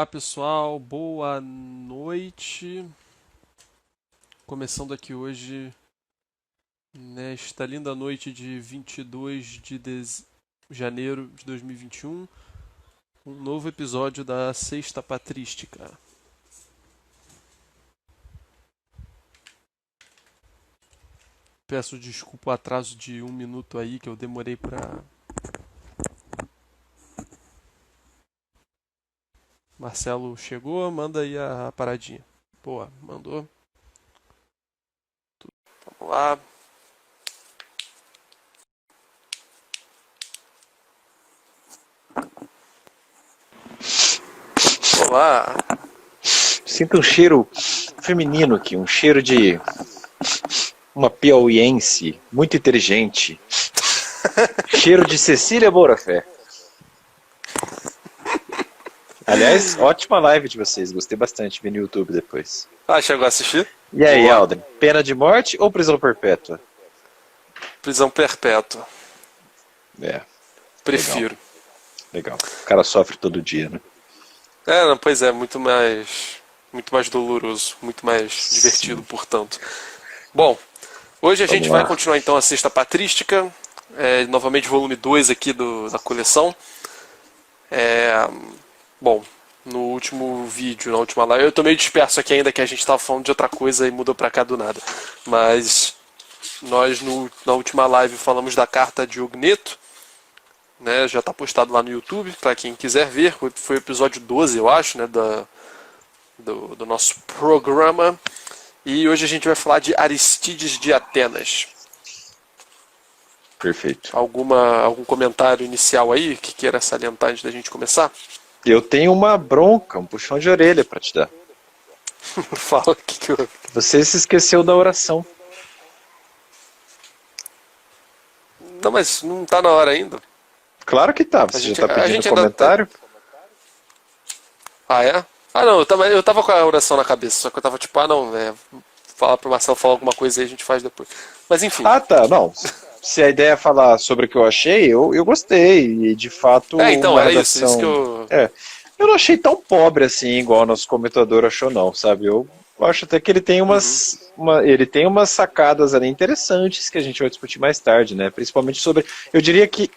Olá pessoal, boa noite. Começando aqui hoje, nesta linda noite de 22 de janeiro de 2021, um novo episódio da Sexta Patrística. Peço desculpa o atraso de 1 minuto aí que eu demorei pra. Marcelo chegou, manda aí a paradinha. Boa, mandou. Vamos lá. Olá. Sinto um cheiro feminino aqui, um cheiro de uma piauiense muito inteligente. Cheiro de Cecília Borafé. Aliás, ótima live de vocês, gostei bastante, vi no YouTube depois. Ah, chegou a assistir? E aí, Boa. Alden, pena de morte ou prisão perpétua? Prisão perpétua. É, Prefiro. legal. O cara sofre todo dia, né? Não, pois é, muito mais doloroso, muito mais divertido, portanto. Bom, hoje a Vamos gente lá. vai continuar então a Sexta Patrística, novamente volume 2 aqui da coleção. Bom, no último vídeo, na última live, eu tô meio disperso aqui ainda que a gente tava falando de outra coisa e mudou pra cá do nada. Mas nós na última live falamos da carta de Ogneto, né, já está postado lá no YouTube para quem quiser ver. Foi o episódio 12, eu acho, né, do nosso programa. E hoje a gente vai falar de Aristides de Atenas. Perfeito. Algum comentário inicial aí que queira salientar antes da gente começar? Eu tenho uma bronca, um puxão de orelha pra te dar. Fala que eu... Você se esqueceu da oração. Não, mas não tá na hora ainda. Claro que tá, você já tá a pedindo gente ainda comentário? Ah, é? Ah, não, eu tava com a oração na cabeça, só que eu tava tipo, falar pro Marcelo falar alguma coisa aí a gente faz depois. Mas enfim. Ah, tá, não. Se a ideia é falar sobre o que eu achei, eu gostei. E de fato, Então, uma era redação... isso que eu... Eu não achei tão pobre assim, igual o nosso comentador achou, não, sabe? Eu acho até que ele tem ele tem umas sacadas ali interessantes que a gente vai discutir mais tarde, né? Principalmente sobre... Eu diria que,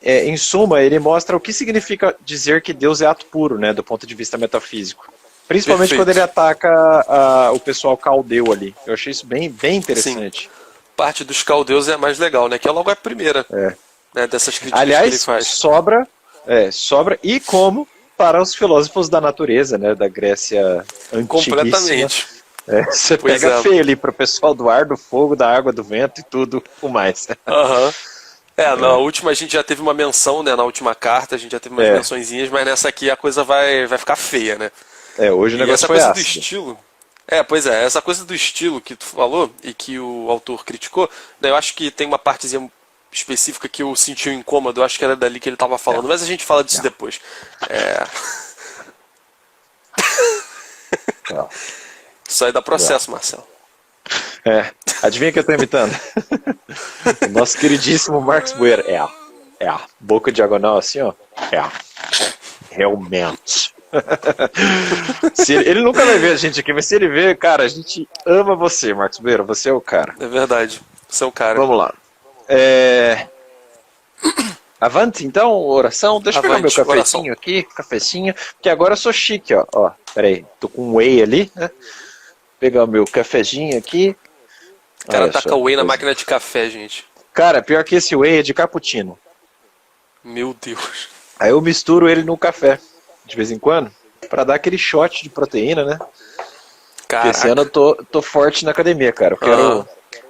em suma, ele mostra o que significa dizer que Deus é ato puro, né? Do ponto de vista metafísico. Principalmente Perfeito. quando ele ataca o pessoal caldeu ali. Eu achei isso bem, bem interessante. Sim. Parte dos caldeus é a mais legal, né? Que é logo a primeira, né, dessas críticas que ele Aliás, faz. sobra, e como para os filósofos da natureza, né, da Grécia antiguíssima. Completamente. Você Pois pega é. feio ali pro pessoal do ar, do fogo, da água, do vento e tudo o mais. Aham. Na última a gente já teve uma menção, né? Na última carta a gente já teve umas mençõezinhas, mas nessa aqui a coisa vai ficar feia, né? Hoje o E negócio essa foi coisa do ácido. estilo... pois é, essa coisa do estilo que tu falou e que o autor criticou, né, eu acho que tem uma partezinha específica que eu senti um incômodo, eu acho que era dali que ele tava falando, mas a gente fala disso depois. Isso aí dá processo, Marcelo. Adivinha quem eu tô imitando? O nosso queridíssimo Marcos Boeira. Boca diagonal assim, ó. Realmente. Ele nunca vai ver a gente aqui, mas se ele ver, cara, a gente ama você, Marcos Boeira. Você é o cara. É verdade. Você é um cara. Vamos lá. Avante, então, oração. Deixa eu pegar meu cafezinho oração. aqui, cafezinho, porque agora eu sou chique, ó. Pera aí, tô com um whey ali, né? Pegar o meu cafezinho aqui. O cara Olha taca só, whey na máquina de café, gente. Cara, pior que esse whey é de cappuccino. Meu Deus. Aí eu misturo ele no café, de vez em quando, pra dar aquele shot de proteína, né? Porque esse ano eu tô forte na academia, cara.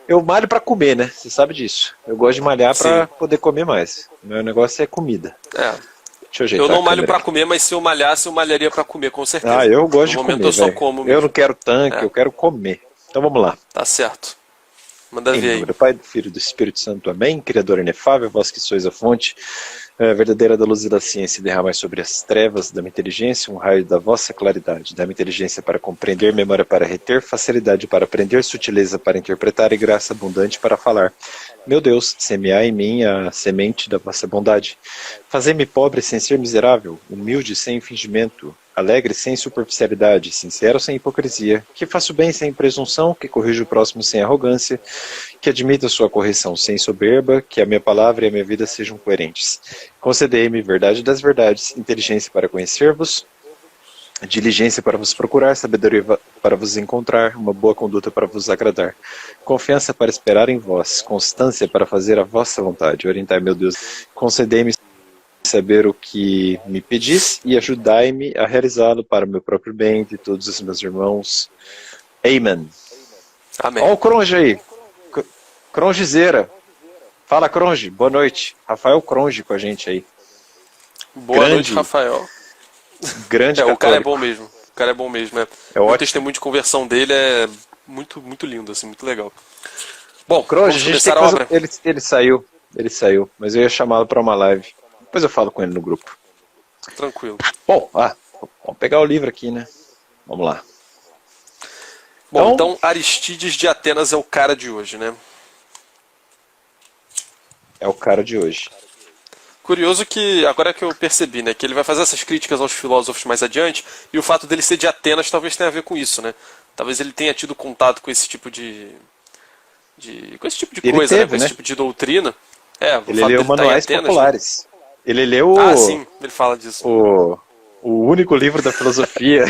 Eu malho pra comer, né? Você sabe disso. Eu gosto de malhar pra poder comer mais. Meu negócio é comida. Deixa eu ajeitar Eu não malho a pra câmera comer, mas se eu malhasse, eu malharia pra comer, com certeza. aqui. Eu gosto de No momento comer, eu só velho. como Eu mesmo. não quero tanque, eu quero comer. Então vamos lá. Tá certo. Manda Em ver nome aí. do Pai, do Filho e do Espírito Santo, amém. Criador inefável, vós que sois a fonte verdadeira da luz e da ciência, derramai sobre as trevas da minha inteligência um raio da vossa claridade. Dá-me inteligência para compreender, memória para reter, facilidade para aprender, sutileza para interpretar e graça abundante para falar. Meu Deus, semeai em mim a semente da vossa bondade. Fazei-me pobre sem ser miserável, humilde sem fingimento, alegre sem superficialidade, sincero sem hipocrisia, que faça o bem sem presunção, que corrija o próximo sem arrogância, que admita sua correção sem soberba, que a minha palavra e a minha vida sejam coerentes. Concedei-me verdade das verdades, inteligência para conhecer-vos, diligência para vos procurar, sabedoria para vos encontrar, uma boa conduta para vos agradar, confiança para esperar em vós, constância para fazer a vossa vontade. Orientai, meu Deus, concedei-me saber o que me pedis e ajudai-me a realizá-lo para o meu próprio bem e de todos os meus irmãos. Amen. Amém. Olha o Cronge aí. Crongezeira. Fala, Cronge. Boa noite. Rafael Cronge com a gente aí. Boa noite, Rafael. Grande o cara é católico. bom mesmo. O cara é bom mesmo, né? É O ótimo. testemunho de conversão dele é muito, muito lindo, assim, muito legal. Bom, Cronge, a vamos gente tem começar que a fazer... obra. Ele saiu, mas eu ia chamá-lo para uma live. Depois eu falo com ele no grupo. Tranquilo. Bom, vamos pegar o livro aqui, né? Vamos lá. Bom, então Aristides de Atenas é o cara de hoje, né? É o cara de hoje. Curioso que, agora que eu percebi, né, que ele vai fazer essas críticas aos filósofos mais adiante, e o fato dele ser de Atenas talvez tenha a ver com isso, né? Talvez ele tenha tido contato com esse tipo com esse tipo de Ele coisa, teve, né? Com esse né? tipo de doutrina. É, o Ele fato leu dele estar em manuais Atenas, populares. Ele leu né? Ah, sim, ele fala disso. o único livro da filosofia.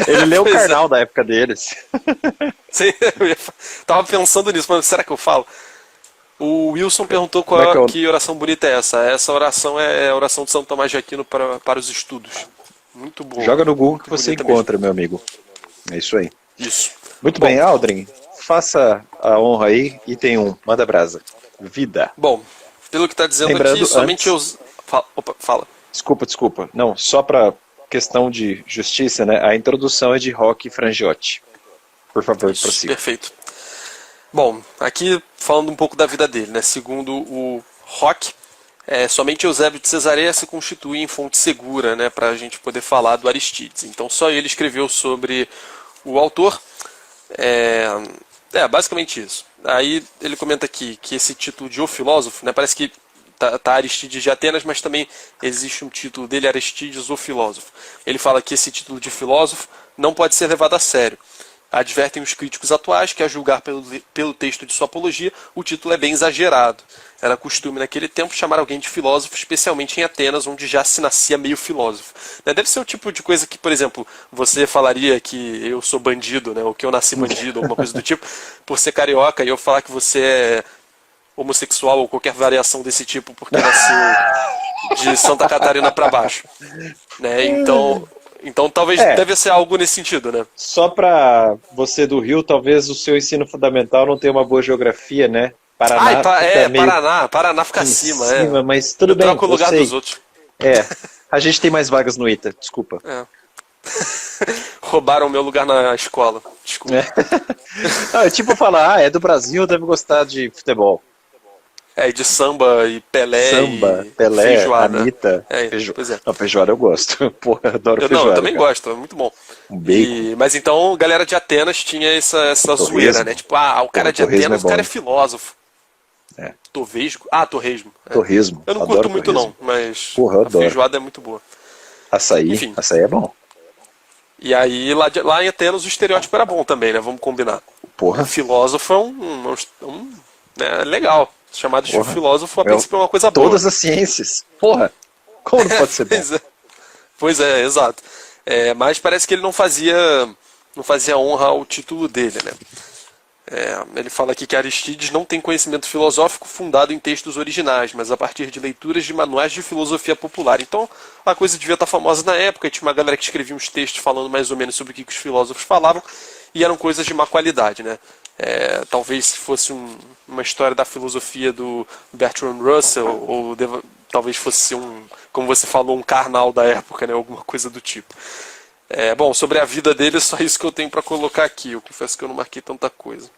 Ele leu o Pois é. Karnal da época deles. Sim, tava pensando nisso, mas será que eu falo? O Wilson perguntou Como é que eu- que oração bonita é essa. Essa oração é a oração de São Tomás de Aquino para os estudos. Muito boa. Joga no Google muito que você bonita encontra, meu amigo. É isso aí. mesmo. Isso. Muito Bom. bem, Aldrin. Faça a honra aí. Item 1. Manda brasa. Vida. Bom, pelo que está dizendo Lembrando aqui, somente antes- eu... Opa, fala. Desculpa. Não, só para questão de justiça, né? A introdução é de Roque Frangiotti. Por favor, Isso, prossiga. perfeito. Bom, aqui falando um pouco da vida dele, né? Segundo o Rock, somente Eusébio de Cesareia se constitui em fonte segura, né? Para a gente poder falar do Aristides. Então só ele escreveu sobre o autor. Basicamente isso. Aí ele comenta aqui que esse título de O Filósofo, né? Parece que tá Aristides de Atenas, mas também existe um título dele, Aristides o Filósofo. Ele fala que esse título de filósofo não pode ser levado a sério. Advertem os críticos atuais que, a julgar pelo texto de sua apologia, o título é bem exagerado. Era costume naquele tempo chamar alguém de filósofo, especialmente em Atenas, onde já se nascia meio filósofo. Deve ser o tipo de coisa que, por exemplo, você falaria que eu sou bandido, né, ou que eu nasci bandido, alguma coisa do tipo, por ser carioca, e eu falar que você é homossexual ou qualquer variação desse tipo porque nasceu de Santa Catarina para baixo. Né? Então talvez deve ser algo nesse sentido, né? Só para você do Rio, talvez o seu ensino fundamental não tenha uma boa geografia, né? Paraná fica meio Paraná fica em acima, cima, mas tudo eu bem, troco o lugar eu sei. dos outros. A gente tem mais vagas no ITA, desculpa. Roubaram o meu lugar na escola. Desculpa. Não, é tipo falar, é do Brasil, deve gostar de futebol. De samba e Pelé Samba, e Pelé, feijoada. Anitta, Pois é. Não, feijoada eu gosto. Porra, adoro Eu feijoada. também cara. gosto, é muito bom. Um bacon. Mas então, galera de Atenas tinha essa zoeira, né? Tipo, o cara de Torresmo Atenas, é bom. o cara é filósofo. É. Torresmo? Torresmo. Torresmo. Eu não Adoro curto muito torresmo. não, mas Porra, eu a adoro. feijoada é muito boa. Açaí, Enfim. açaí é bom. E aí, lá em Atenas, o estereótipo era bom também, né? Vamos combinar. Porra. Filósofo é legal. Chamado de Porra. filósofo, a princípio é uma coisa boa. Todas as ciências. Porra. Como não pode ser bom? Pois é, exato. Mas parece que ele não fazia honra ao título dele, né? Ele fala aqui que Aristides não tem conhecimento filosófico fundado em textos originais, mas a partir de leituras de manuais de filosofia popular. Então, a coisa devia estar famosa na época, e tinha uma galera que escrevia uns textos falando mais ou menos sobre o que os filósofos falavam, e eram coisas de má qualidade, né? Talvez se fosse uma história da filosofia do Bertrand Russell, ou talvez fosse como você falou, um Karnal da época, né? Alguma coisa do tipo. Bom, sobre a vida dele, é só isso que eu tenho para colocar aqui. Eu confesso que eu não marquei tanta coisa.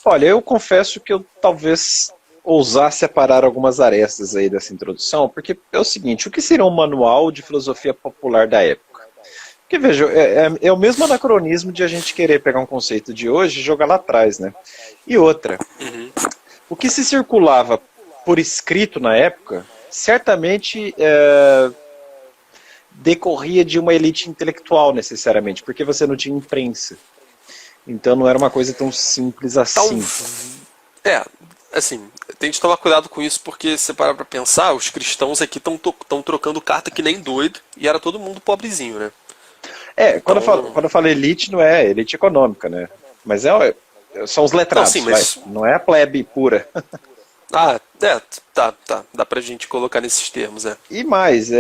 Olha, eu confesso que eu talvez ousasse separar algumas arestas aí dessa introdução, porque é o seguinte, o que seria um manual de filosofia popular da época? Porque, veja, é o mesmo anacronismo de a gente querer pegar um conceito de hoje e jogar lá atrás, né? E outra, o que se circulava por escrito na época, certamente decorria de uma elite intelectual necessariamente, porque você não tinha imprensa. Então não era uma coisa tão simples assim. Assim, tem que tomar cuidado com isso, porque se você parar pra pensar, os cristãos aqui estão trocando carta que nem doido, e era todo mundo pobrezinho, né? Quando eu falo elite, não é elite econômica, né? Mas são os letrados, Não, sim, mas... não é a plebe pura. Tá. Dá pra gente colocar nesses termos, E mais,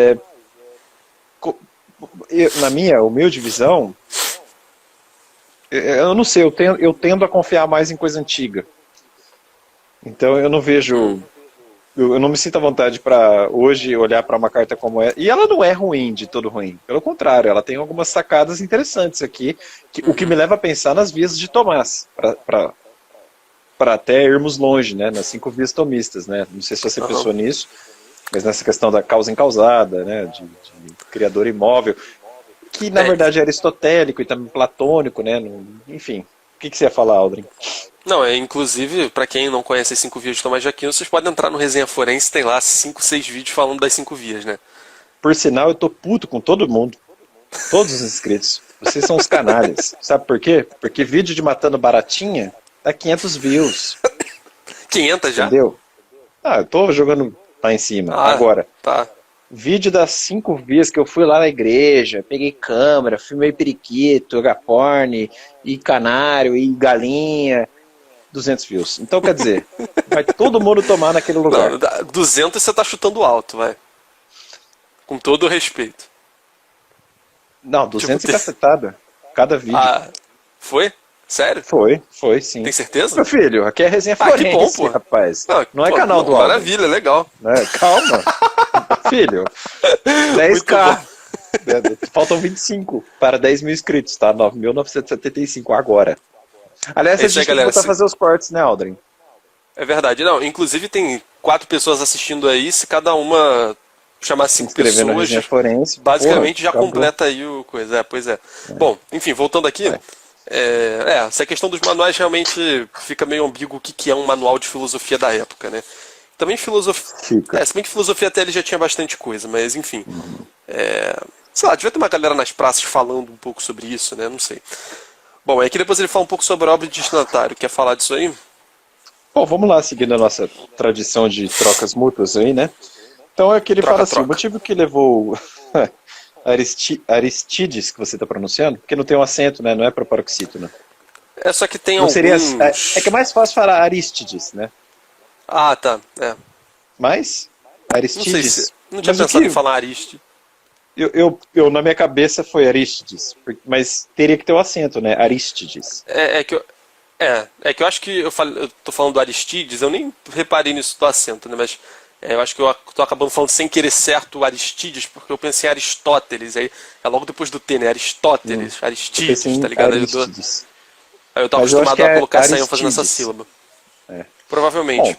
na minha humilde visão, eu não sei, eu tendo a confiar mais em coisa antiga. Então eu não vejo, eu não me sinto à vontade para hoje olhar para uma carta como essa. E ela não é ruim, de todo ruim. Pelo contrário, ela tem algumas sacadas interessantes aqui, o que me leva a pensar nas vias de Tomás, para até irmos longe, né, nas 5 vias tomistas, né? Não sei se você pensou nisso, mas nessa questão da causa encausada, né, de criador imóvel, que na verdade é aristotélico e também platônico, né? Enfim, o que você ia falar, Aldrin? Não, inclusive, pra quem não conhece as 5 vias de Tomás de Aquino, vocês podem entrar no Resenha Forense, tem lá 5, 6 vídeos falando das 5 vias, né? Por sinal, eu tô puto com todo mundo. Todos os inscritos. Vocês são os canalhas. Sabe por quê? Porque vídeo de matando baratinha dá 500 views. 500 já? Entendeu? Eu tô jogando lá em cima. Agora, tá. Vídeo das 5 vias que eu fui lá na igreja, peguei câmera, filmei periquito, agaporn, e canário, e galinha, 200 views. Então, quer dizer, vai todo mundo tomar naquele lugar. Não, 200 você tá chutando alto, vai. Com todo o respeito. Não, 200 e cacetada. Cada vídeo. Foi? Sério? Foi sim. Tem certeza? Meu filho, aqui é resenha forense, que bom, pô. rapaz. Não é canal do Aldrin. Maravilha, legal. Calma. Filho, 10k. Faltam 25 para 10 mil inscritos, tá? 9.975 agora. Aliás, a gente tem que voltar a fazer os cortes, né, Aldrin? É verdade. Não, inclusive tem 4 pessoas assistindo aí, se cada uma chamar 5 pessoas, forense, basicamente já completa aí o coisa. Pois é. Bom, enfim, voltando aqui, essa questão dos manuais realmente fica meio ambíguo o que é um manual de filosofia da época, né? Também filosofia. Se bem que filosofia até ele já tinha bastante coisa, mas enfim. Sei lá, devia ter uma galera nas praças falando um pouco sobre isso, né? Não sei. Bom, aqui depois ele fala um pouco sobre a obra de destinatário. Quer falar disso aí? Bom, vamos lá, seguindo a nossa tradição de trocas mútuas aí, né? Então é que ele fala assim, o motivo que levou Aristides, que você está pronunciando, porque não tem um acento, né? Não é proparoxítono. Só que tem não alguns... é que é mais fácil falar Aristides, né? Tá. Mas, Aristides... Não sei se... Não tinha pensado em falar Aristides. Eu, na minha cabeça foi Aristides, mas teria que ter o acento, né? Aristides. É que eu acho que eu tô falando do Aristides, eu nem reparei nisso do acento, né? Mas eu acho que eu tô acabando falando sem querer certo o Aristides, porque eu pensei em Aristóteles, aí é logo depois do T, né? Aristóteles, Aristides, tá ligado? Aristides. Aí eu tô acostumado a colocar essa ênfase nessa sílaba. Provavelmente. Bom,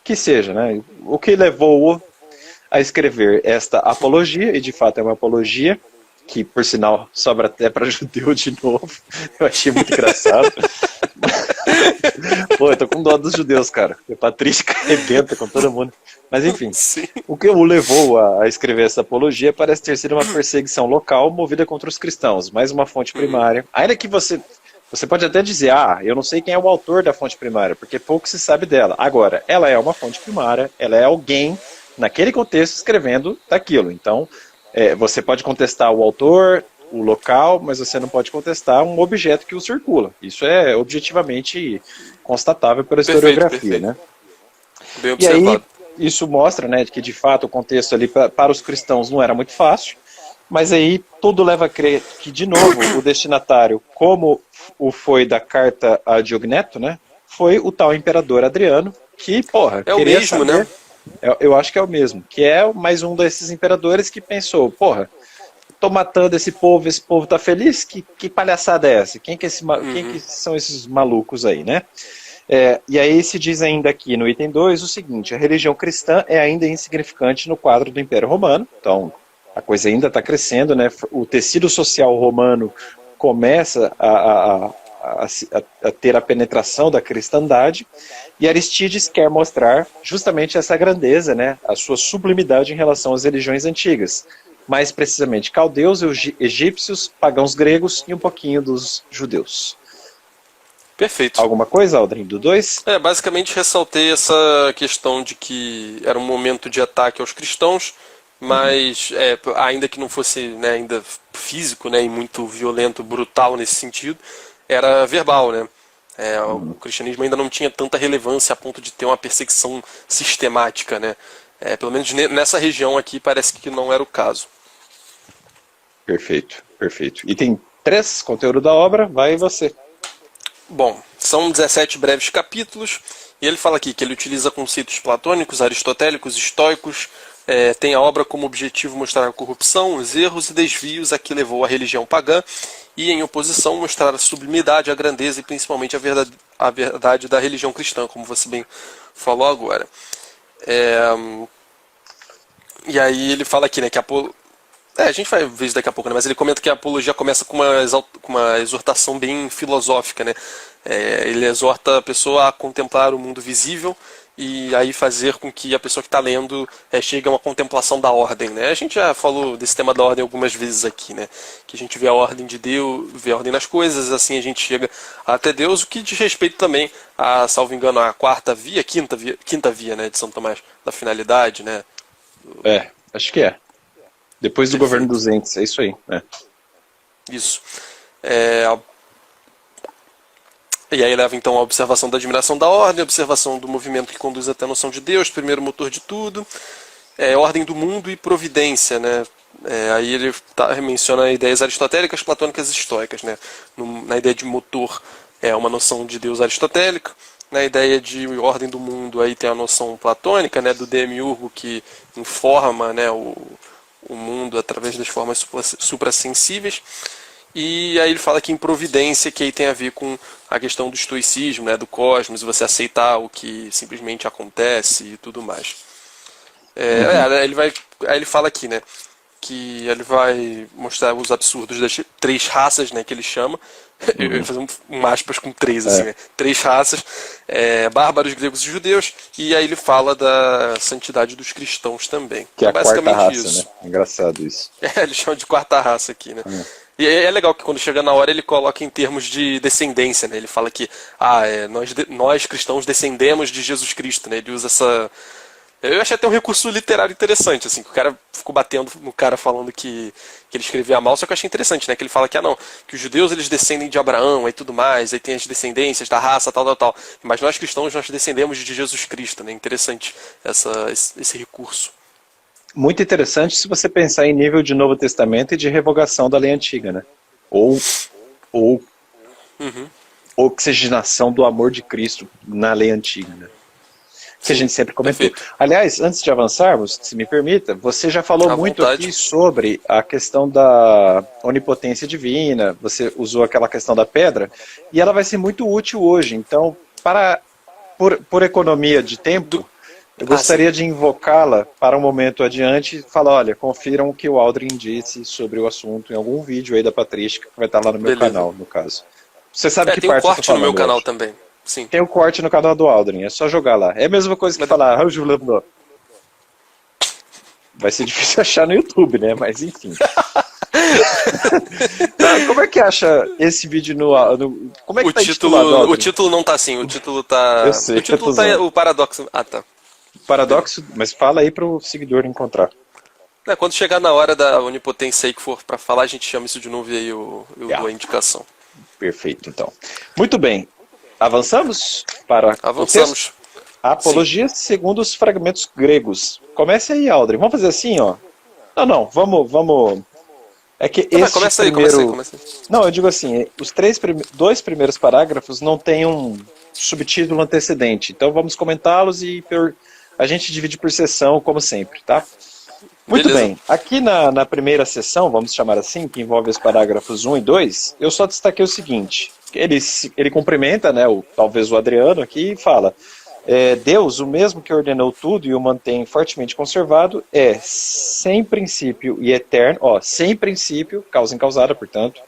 que seja, né? O que levou a escrever esta apologia, e de fato é uma apologia, que por sinal sobra até para judeu de novo, eu achei muito engraçado. Pô, eu tô com dó dos judeus, cara, a patrística arrebenta com todo mundo. Mas enfim, o que o levou a escrever essa apologia parece ter sido uma perseguição local movida contra os cristãos, mais uma fonte primária. Ainda que você pode até dizer, eu não sei quem é o autor da fonte primária, porque pouco se sabe dela. Agora, ela é uma fonte primária, ela é alguém naquele contexto escrevendo daquilo. Então, você pode contestar o autor, o local, mas você não pode contestar um objeto que o circula. Isso é objetivamente constatável pela historiografia, né? Bem observado. E aí, isso mostra, né, que de fato o contexto ali para os cristãos não era muito fácil, mas aí tudo leva a crer que, de novo, o destinatário, como o foi da carta a Diogneto, né, foi o tal imperador Adriano, que, é o mesmo, saber, né? Eu acho que é o mesmo, que é mais um desses imperadores que pensou, tô matando esse povo tá feliz? Que palhaçada é essa? Quem que são esses malucos aí, né? E aí se diz ainda aqui no item 2 o seguinte, a religião cristã é ainda insignificante no quadro do Império Romano, então a coisa ainda está crescendo, né? O tecido social romano começa a ter a penetração da cristandade, e Aristides quer mostrar justamente essa grandeza, né? A sua sublimidade em relação às religiões antigas. mais precisamente caldeus, egípcios, pagãos gregos e um pouquinho dos judeus. Perfeito. Alguma coisa, Aldrin, do 2? Basicamente ressaltei essa questão de que era um momento de ataque aos cristãos, mas ainda que não fosse, né, ainda físico, né, e muito violento, brutal nesse sentido, era verbal, né? O cristianismo ainda não tinha tanta relevância a ponto de ter uma perseguição sistemática, né? Pelo menos nessa região aqui parece que não era o caso. Perfeito, perfeito. Item 3, conteúdo da obra, vai você. Bom, são 17 breves capítulos, e ele fala aqui que ele utiliza conceitos platônicos, aristotélicos, estoicos, tem a obra como objetivo mostrar a corrupção, os erros e desvios a que levou a religião pagã, e em oposição mostrar a sublimidade, a grandeza e principalmente a verdade da religião cristã, como você bem falou agora. E aí ele fala aqui, né, que a gente vai ver isso daqui a pouco, né? Mas ele comenta que a apologia começa com uma exortação bem filosófica, né? Ele exorta a pessoa a contemplar o mundo visível e aí fazer com que a pessoa que está lendo chegue a uma contemplação da ordem, né? A gente já falou desse tema da ordem algumas vezes aqui, né? Que a gente vê a ordem de Deus, vê a ordem nas coisas, assim a gente chega até Deus, o que diz respeito também a, salvo engano, a quinta via, né? De São Tomás, da finalidade, né? Acho que é. Depois do governo dos entes, é isso aí. Isso. E aí leva então a observação da admiração da ordem, a observação do movimento que conduz até a noção de Deus, primeiro motor de tudo, ordem do mundo e providência, né? Aí ele menciona ideias aristotélicas, platônicas e estoicas, né? Na ideia de motor é uma noção de Deus aristotélica, na ideia de ordem do mundo aí tem a noção platônica, né? Do demiurgo que informa, né? O mundo através das formas suprassensíveis. E aí ele fala que em providência, que aí tem a ver com a questão do estoicismo, né, do cosmos, você aceitar o que simplesmente acontece e tudo mais. Aí ele fala aqui, né, que ele vai mostrar os absurdos das 3 raças, né, que ele chama. Eu ia fazer um aspas com 3, assim, né? 3 raças, bárbaros, gregos e judeus, e aí ele fala da santidade dos cristãos também. Que é a basicamente quarta raça, isso. né? Engraçado isso. Ele chama de quarta raça aqui, né? E é legal que quando chega na hora ele coloca em termos de descendência, né? Ele fala que nós cristãos descendemos de Jesus Cristo, né? Ele usa essa... Eu achei até um recurso literário interessante, assim, que o cara ficou batendo no cara falando que ele escrevia mal, só que eu achei interessante, né? Que ele fala que os judeus eles descendem de Abraão e tudo mais, aí tem as descendências da raça, tal. Mas nós cristãos, nós descendemos de Jesus Cristo, né? Interessante esse recurso. Muito interessante se você pensar em nível de Novo Testamento e de revogação da lei antiga, né? Ou oxigenação do amor de Cristo na lei antiga, né? Que a gente sempre comentou. Perfeito. Aliás, antes de avançarmos, se me permita, você já falou muito vontade. aqui sobre a questão da onipotência divina, você usou aquela questão da pedra, e ela vai ser muito útil hoje. Então, por economia de tempo, eu gostaria de invocá-la para um momento adiante e falar, olha, confiram o que o Aldrin disse sobre o assuto em algum vídeo aí da Patrística, que vai estar lá no meu canal, no caso. Você sabe que tem parte um corte no meu canal hoje. também. Sim. Tem o corte no canal do Aldrin, é só jogar lá. É a mesma coisa que falar, vai ser difícil achar no YouTube, né? Mas enfim. Como é que acha esse vídeo no como é que o título não tá assim, o título tá... Eu sei, o título tá o paradoxo. Ah, tá. Paradoxo, mas fala aí pro seguidor encontrar. Quando chegar na hora da onipotência aí que for pra falar, a gente chama isso de novo e aí eu dou a indicação. Perfeito, então. Muito bem. Avançamos para o texto? A apologia segundo os fragmentos gregos. Comece aí, Aldrin. Vamos fazer assim, ó. Não, vamos... É que começa aí. Não, eu digo assim, os 2 primeiros parágrafos não têm um subtítulo antecedente. Então vamos comentá-los e a gente divide por sessão, como sempre, tá? Muito bem. Aqui na primeira sessão, vamos chamar assim, que envolve os parágrafos 1 e 2, eu só destaquei o seguinte. Ele cumprimenta, né, talvez o Adriano aqui, e fala: Deus, o mesmo que ordenou tudo e o mantém fortemente conservado, sem princípio e eterno, sem princípio, causa incausada, portanto,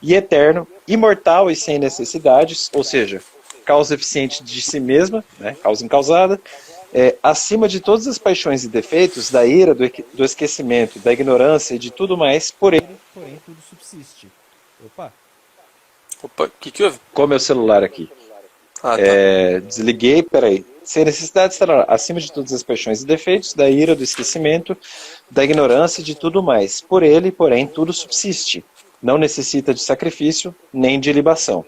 e eterno, imortal e sem necessidades, ou seja, causa eficiente de si mesma, né, causa incausada, acima de todas as paixões e defeitos, da ira, do esquecimento, da ignorância e de tudo mais, por ele, porém, tudo subsiste. Opa, Opa, o que houve? qual é o meu celular aqui? Ah, tá. Desliguei, peraí. Sem necessidade estará acima de todas as paixões e defeitos, da ira, do esquecimento, da ignorância e de tudo mais. Por ele, porém, tudo subsiste. Não necessita de sacrifício, nem de libação.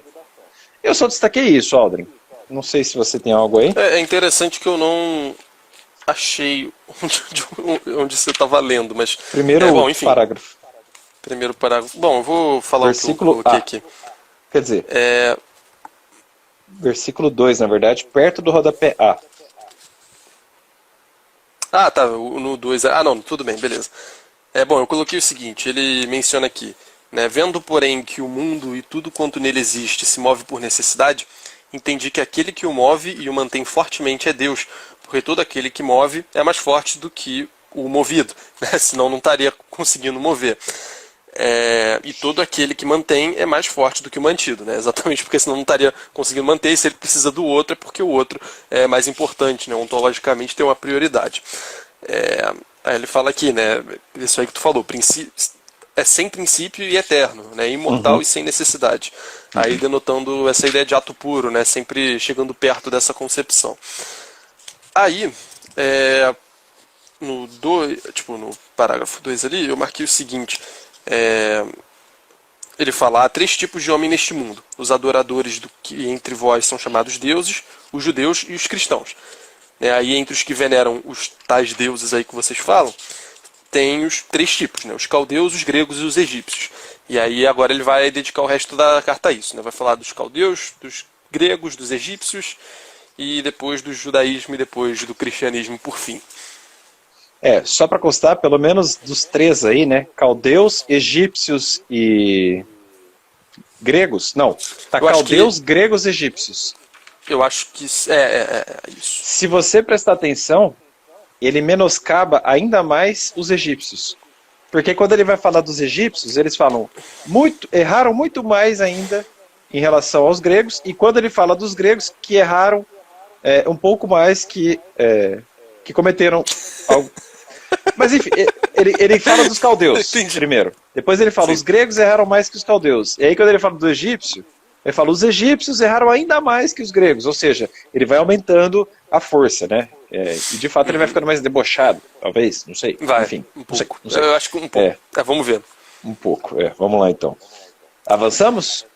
Eu só destaquei isso, Aldrin. Não sei se você tem algo aí. É interessante que eu não achei onde você estava lendo, mas. Primeiro Bom, enfim. parágrafo. Primeiro parágrafo. Bom, eu vou falar o que eu Versículo coloquei A. aqui. Quer dizer, É, versículo 2, na verdade, perto do rodapé A. Ah, tá, no 2. Ah, não, tudo bem, beleza. Bom, eu coloquei o seguinte, ele menciona aqui, né, vendo, porém, que o mundo e tudo quanto nele existe se move por necessidade, entendi que aquele que o move e o mantém fortemente é Deus, porque todo aquele que move é mais forte do que o movido, né, senão não estaria conseguindo mover. E todo aquele que mantém é mais forte do que o mantido, né? Exatamente porque senão não estaria conseguindo manter, e se ele precisa do outro é porque o outro é mais importante, né? Ontologicamente tem uma prioridade. Aí ele fala aqui, né? Isso aí que tu falou, é sem princípio e eterno, né? Imortal e sem necessidade. Aí denotando essa ideia de ato puro, né? Sempre chegando perto dessa concepção. Aí, no parágrafo 2 ali, eu marquei o seguinte. Ele fala, há 3 tipos de homem neste mundo. Os adoradores do que entre vós são chamados deuses, os judeus e os cristãos. Aí entre os que veneram os tais deuses aí que vocês falam, tem os 3 tipos, né? Os caldeus, os gregos e os egípcios. E aí agora ele vai dedicar o resto da carta a isso, né? Vai falar dos caldeus, dos gregos, dos egípcios e depois do judaísmo e depois do cristianismo por fim. Só para constar, pelo menos dos 3 aí, né? Caldeus, egípcios e gregos? Não, tá caldeus, gregos, egípcios. Eu acho que é isso. Se você prestar atenção, ele menoscaba ainda mais os egípcios. Porque quando ele vai falar dos egípcios, eles falam erraram muito mais ainda em relação aos gregos, e quando ele fala dos gregos, que erraram um pouco mais, que cometeram algo. Mas enfim, ele fala dos caldeus primeiro. Depois ele fala, os gregos erraram mais que os caldeus. E aí quando ele fala do egípcio, ele fala, os egípcios erraram ainda mais que os gregos. Ou seja, ele vai aumentando a força, né? E de fato ele vai ficando mais debochado, talvez, não sei. Vai, enfim, um pouco. Não sei. Eu acho que um pouco. Vamos ver. Um pouco, vamos lá então. Avançamos?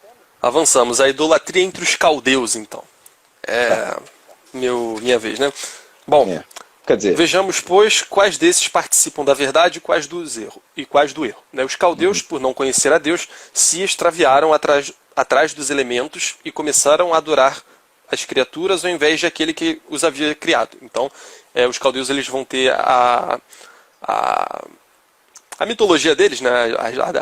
Avançamos. A idolatria entre os caldeus, então. Minha vez, né? Bom, quer dizer, vejamos, pois, quais desses participam da verdade e quais do erro. Os caldeus, por não conhecer a Deus, se extraviaram atrás dos elementos e começaram a adorar as criaturas ao invés de aquele que os havia criado. Então, os caldeus eles vão ter a mitologia deles, né,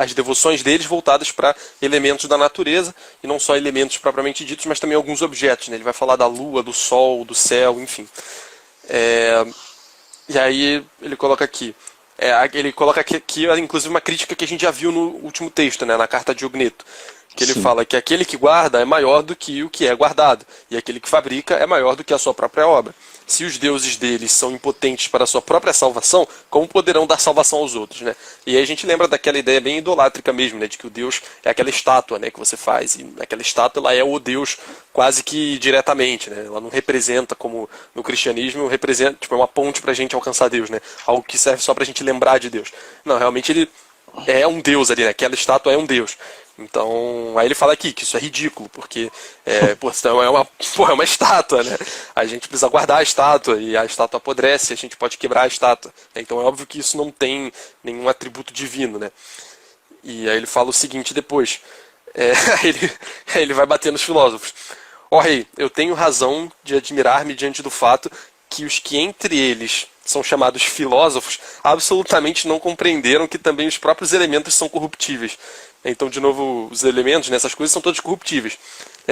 as devoções deles voltadas para elementos da natureza, e não só elementos propriamente ditos, mas também alguns objetos. Né? Ele vai falar da lua, do sol, do céu, enfim. E aí ele coloca aqui. Ele coloca aqui, inclusive, uma crítica que a gente já viu no último texto, né, na carta de Ogneto. Que ele fala que aquele que guarda é maior do que o que é guardado, e aquele que fabrica é maior do que a sua própria obra. Se os deuses deles são impotentes para a sua própria salvação, como poderão dar salvação aos outros? Né? E aí a gente lembra daquela ideia bem idolátrica mesmo, né, de que o Deus é aquela estátua, né, que você faz, e aquela estátua ela é o Deus quase que diretamente, né? Ela não representa, como no cristianismo, representa, tipo, é uma ponte para a gente alcançar Deus, né? Algo que serve só para a gente lembrar de Deus. Não, realmente ele é um Deus ali, né? Aquela estátua é um Deus. Então, aí ele fala aqui que isso é ridículo, porque é uma estátua, né? A gente precisa guardar a estátua, e a estátua apodrece, a gente pode quebrar a estátua. Então é óbvio que isso não tem nenhum atributo divino, né? E aí ele fala o seguinte depois, ele vai bater nos filósofos. Ó rei, eu tenho razão de admirar-me diante do fato que os que entre eles são chamados filósofos absolutamente não compreenderam que também os próprios elementos são corruptíveis. Então, de novo, os elementos, né, essas coisas são todas corruptíveis.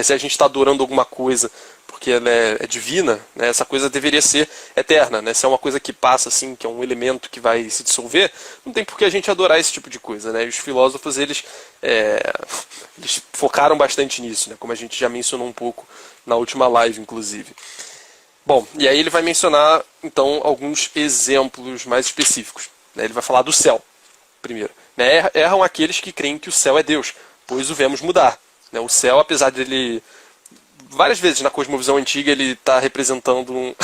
Se a gente está adorando alguma coisa porque ela é divina, né, essa coisa deveria ser eterna. Né? Se é uma coisa que passa, assim, que é um elemento que vai se dissolver, não tem por que a gente adorar esse tipo de coisa. Né? E os filósofos, eles focaram bastante nisso, né? Como a gente já mencionou um pouco na última live, inclusive. Bom, e aí ele vai mencionar, então, alguns exemplos mais específicos. Né? Ele vai falar do céu, primeiro. Né? Erram aqueles que creem que o céu é Deus, pois o vemos mudar. Né? O céu, apesar de ele... Várias vezes na cosmovisão antiga ele está representando um...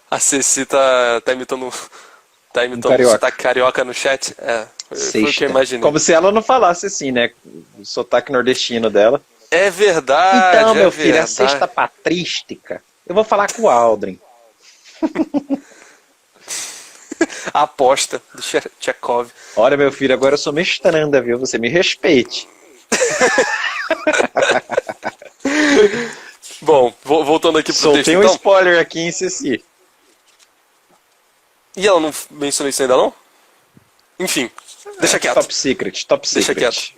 A Ceci tá imitando... Tá imitando o sotaque carioca no chat? Foi o que eu imaginei. Como se ela não falasse assim, né? O sotaque nordestino dela. É verdade. Então, meu filho, a sexta patrística. Eu vou falar com o Aldrin. A aposta do Tchekov. Olha, meu filho, agora eu sou mestranda, viu? Você me respeite. Bom, voltando aqui pro texto. Soltei um spoiler aqui em Ceci. E ela não mencionou isso ainda não? Enfim, deixa quieto. Top secret, top secret. Deixa quieto.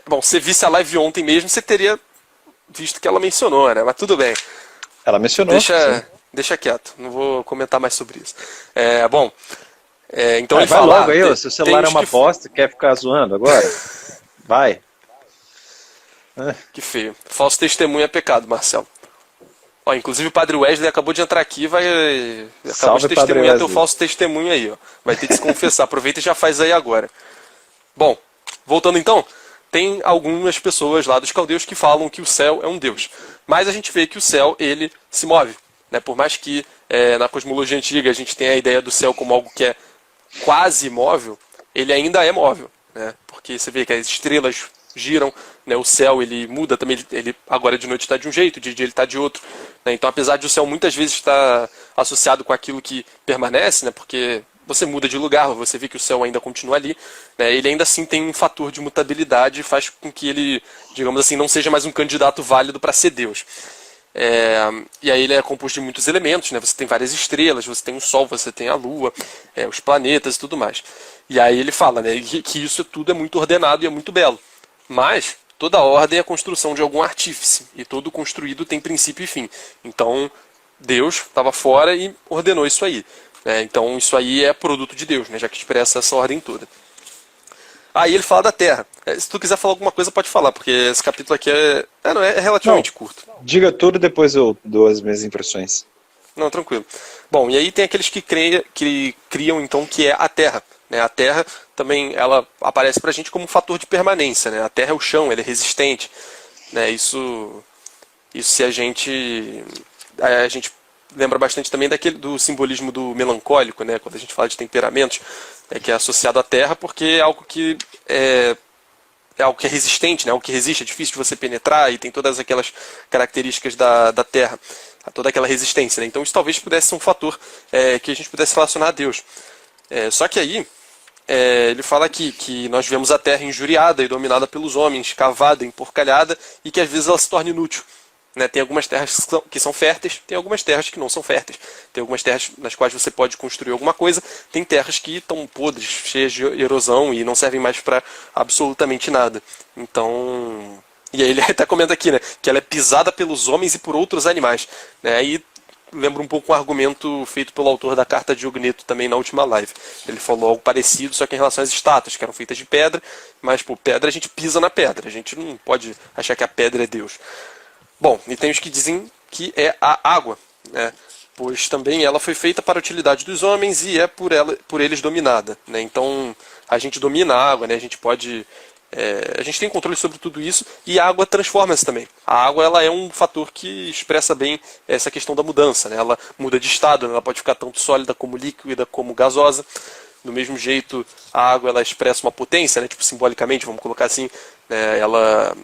Bom, se visse a live ontem mesmo, você teria visto que ela mencionou, né? Mas tudo bem. Ela mencionou. Deixa quieto, não vou comentar mais sobre isso. Então ele vai fala... logo aí, seu celular é uma bosta, quer ficar zoando agora? Vai. Que feio. Falso testemunho é pecado, Marcelo. Ó, inclusive o Padre Wesley acabou de entrar aqui e acabou de testemunhar teu falso testemunho aí, ó. Vai ter que se confessar. Aproveita e já faz aí agora. Bom, voltando então, tem algumas pessoas lá dos caldeus que falam que o céu é um deus. Mas a gente vê que o céu, ele se move. Né? Por mais que na cosmologia antiga a gente tenha a ideia do céu como algo que é quase imóvel, ele ainda é móvel. Né? Porque você vê que as estrelas giram, né? O céu ele muda também, ele agora de noite está de um jeito, de dia ele está de outro. Né? Então, apesar de o céu muitas vezes estar associado com aquilo que permanece, né? Porque você muda de lugar, você vê que o céu ainda continua ali, né? Ele ainda assim tem um fator de mutabilidade e faz com que ele, digamos assim, não seja mais um candidato válido para ser Deus. E aí ele é composto de muitos elementos, né? Você tem várias estrelas, você tem o Sol, você tem a Lua, os planetas e tudo mais. E aí ele fala, né, que isso tudo é muito ordenado e é muito belo. Mas toda ordem é a construção de algum artífice, e todo construído tem princípio e fim. Então Deus estava fora e ordenou isso aí. Então isso aí é produto de Deus, né, já que expressa essa ordem toda. Aí ele fala da Terra. Se tu quiser falar alguma coisa, pode falar, porque esse capítulo aqui é relativamente curto. Diga tudo, depois eu dou as minhas impressões. Não, tranquilo. Bom, e aí tem aqueles que criam então que é a Terra. Né? A Terra também ela aparece pra gente como um fator de permanência. Né? A Terra é o chão, ele é resistente. Né? Isso se a gente lembra bastante também do simbolismo do melancólico, né? Quando a gente fala de temperamentos, que é associado à Terra, porque é algo que é algo que é resistente, né? Algo que resiste, é difícil de você penetrar e tem todas aquelas características da Terra, toda aquela resistência. Né? Então isso talvez pudesse ser um fator que a gente pudesse relacionar a Deus. Só que aí ele fala aqui que nós vemos a Terra injuriada e dominada pelos homens, cavada, emporcalhada e que às vezes ela se torna inútil. Né? Tem algumas terras que são férteis, tem algumas terras que não são férteis. Tem algumas terras nas quais você pode construir alguma coisa, tem terras que estão podres, cheias de erosão e não servem mais para absolutamente nada. Então... E aí ele até comenta aqui, né, que ela é pisada pelos homens e por outros animais. Né? Aí lembra um pouco um argumento feito pelo autor da Carta de Ogneto também na última live. Ele falou algo parecido, só que em relação às estátuas, que eram feitas de pedra, mas por pedra a gente pisa na pedra, a gente não pode achar que a pedra é Deus. Bom, e tem os que dizem que é a água, né? Pois também ela foi feita para a utilidade dos homens e é por eles dominada. Né? Então a gente domina a água, né? A gente pode... a gente tem controle sobre tudo isso e a água transforma-se também. A água ela é um fator que expressa bem essa questão da mudança. Né? Ela muda de estado, né? Ela pode ficar tanto sólida como líquida como gasosa. Do mesmo jeito, a água ela expressa uma potência, né? Tipo, simbolicamente, vamos colocar assim, né? Ela...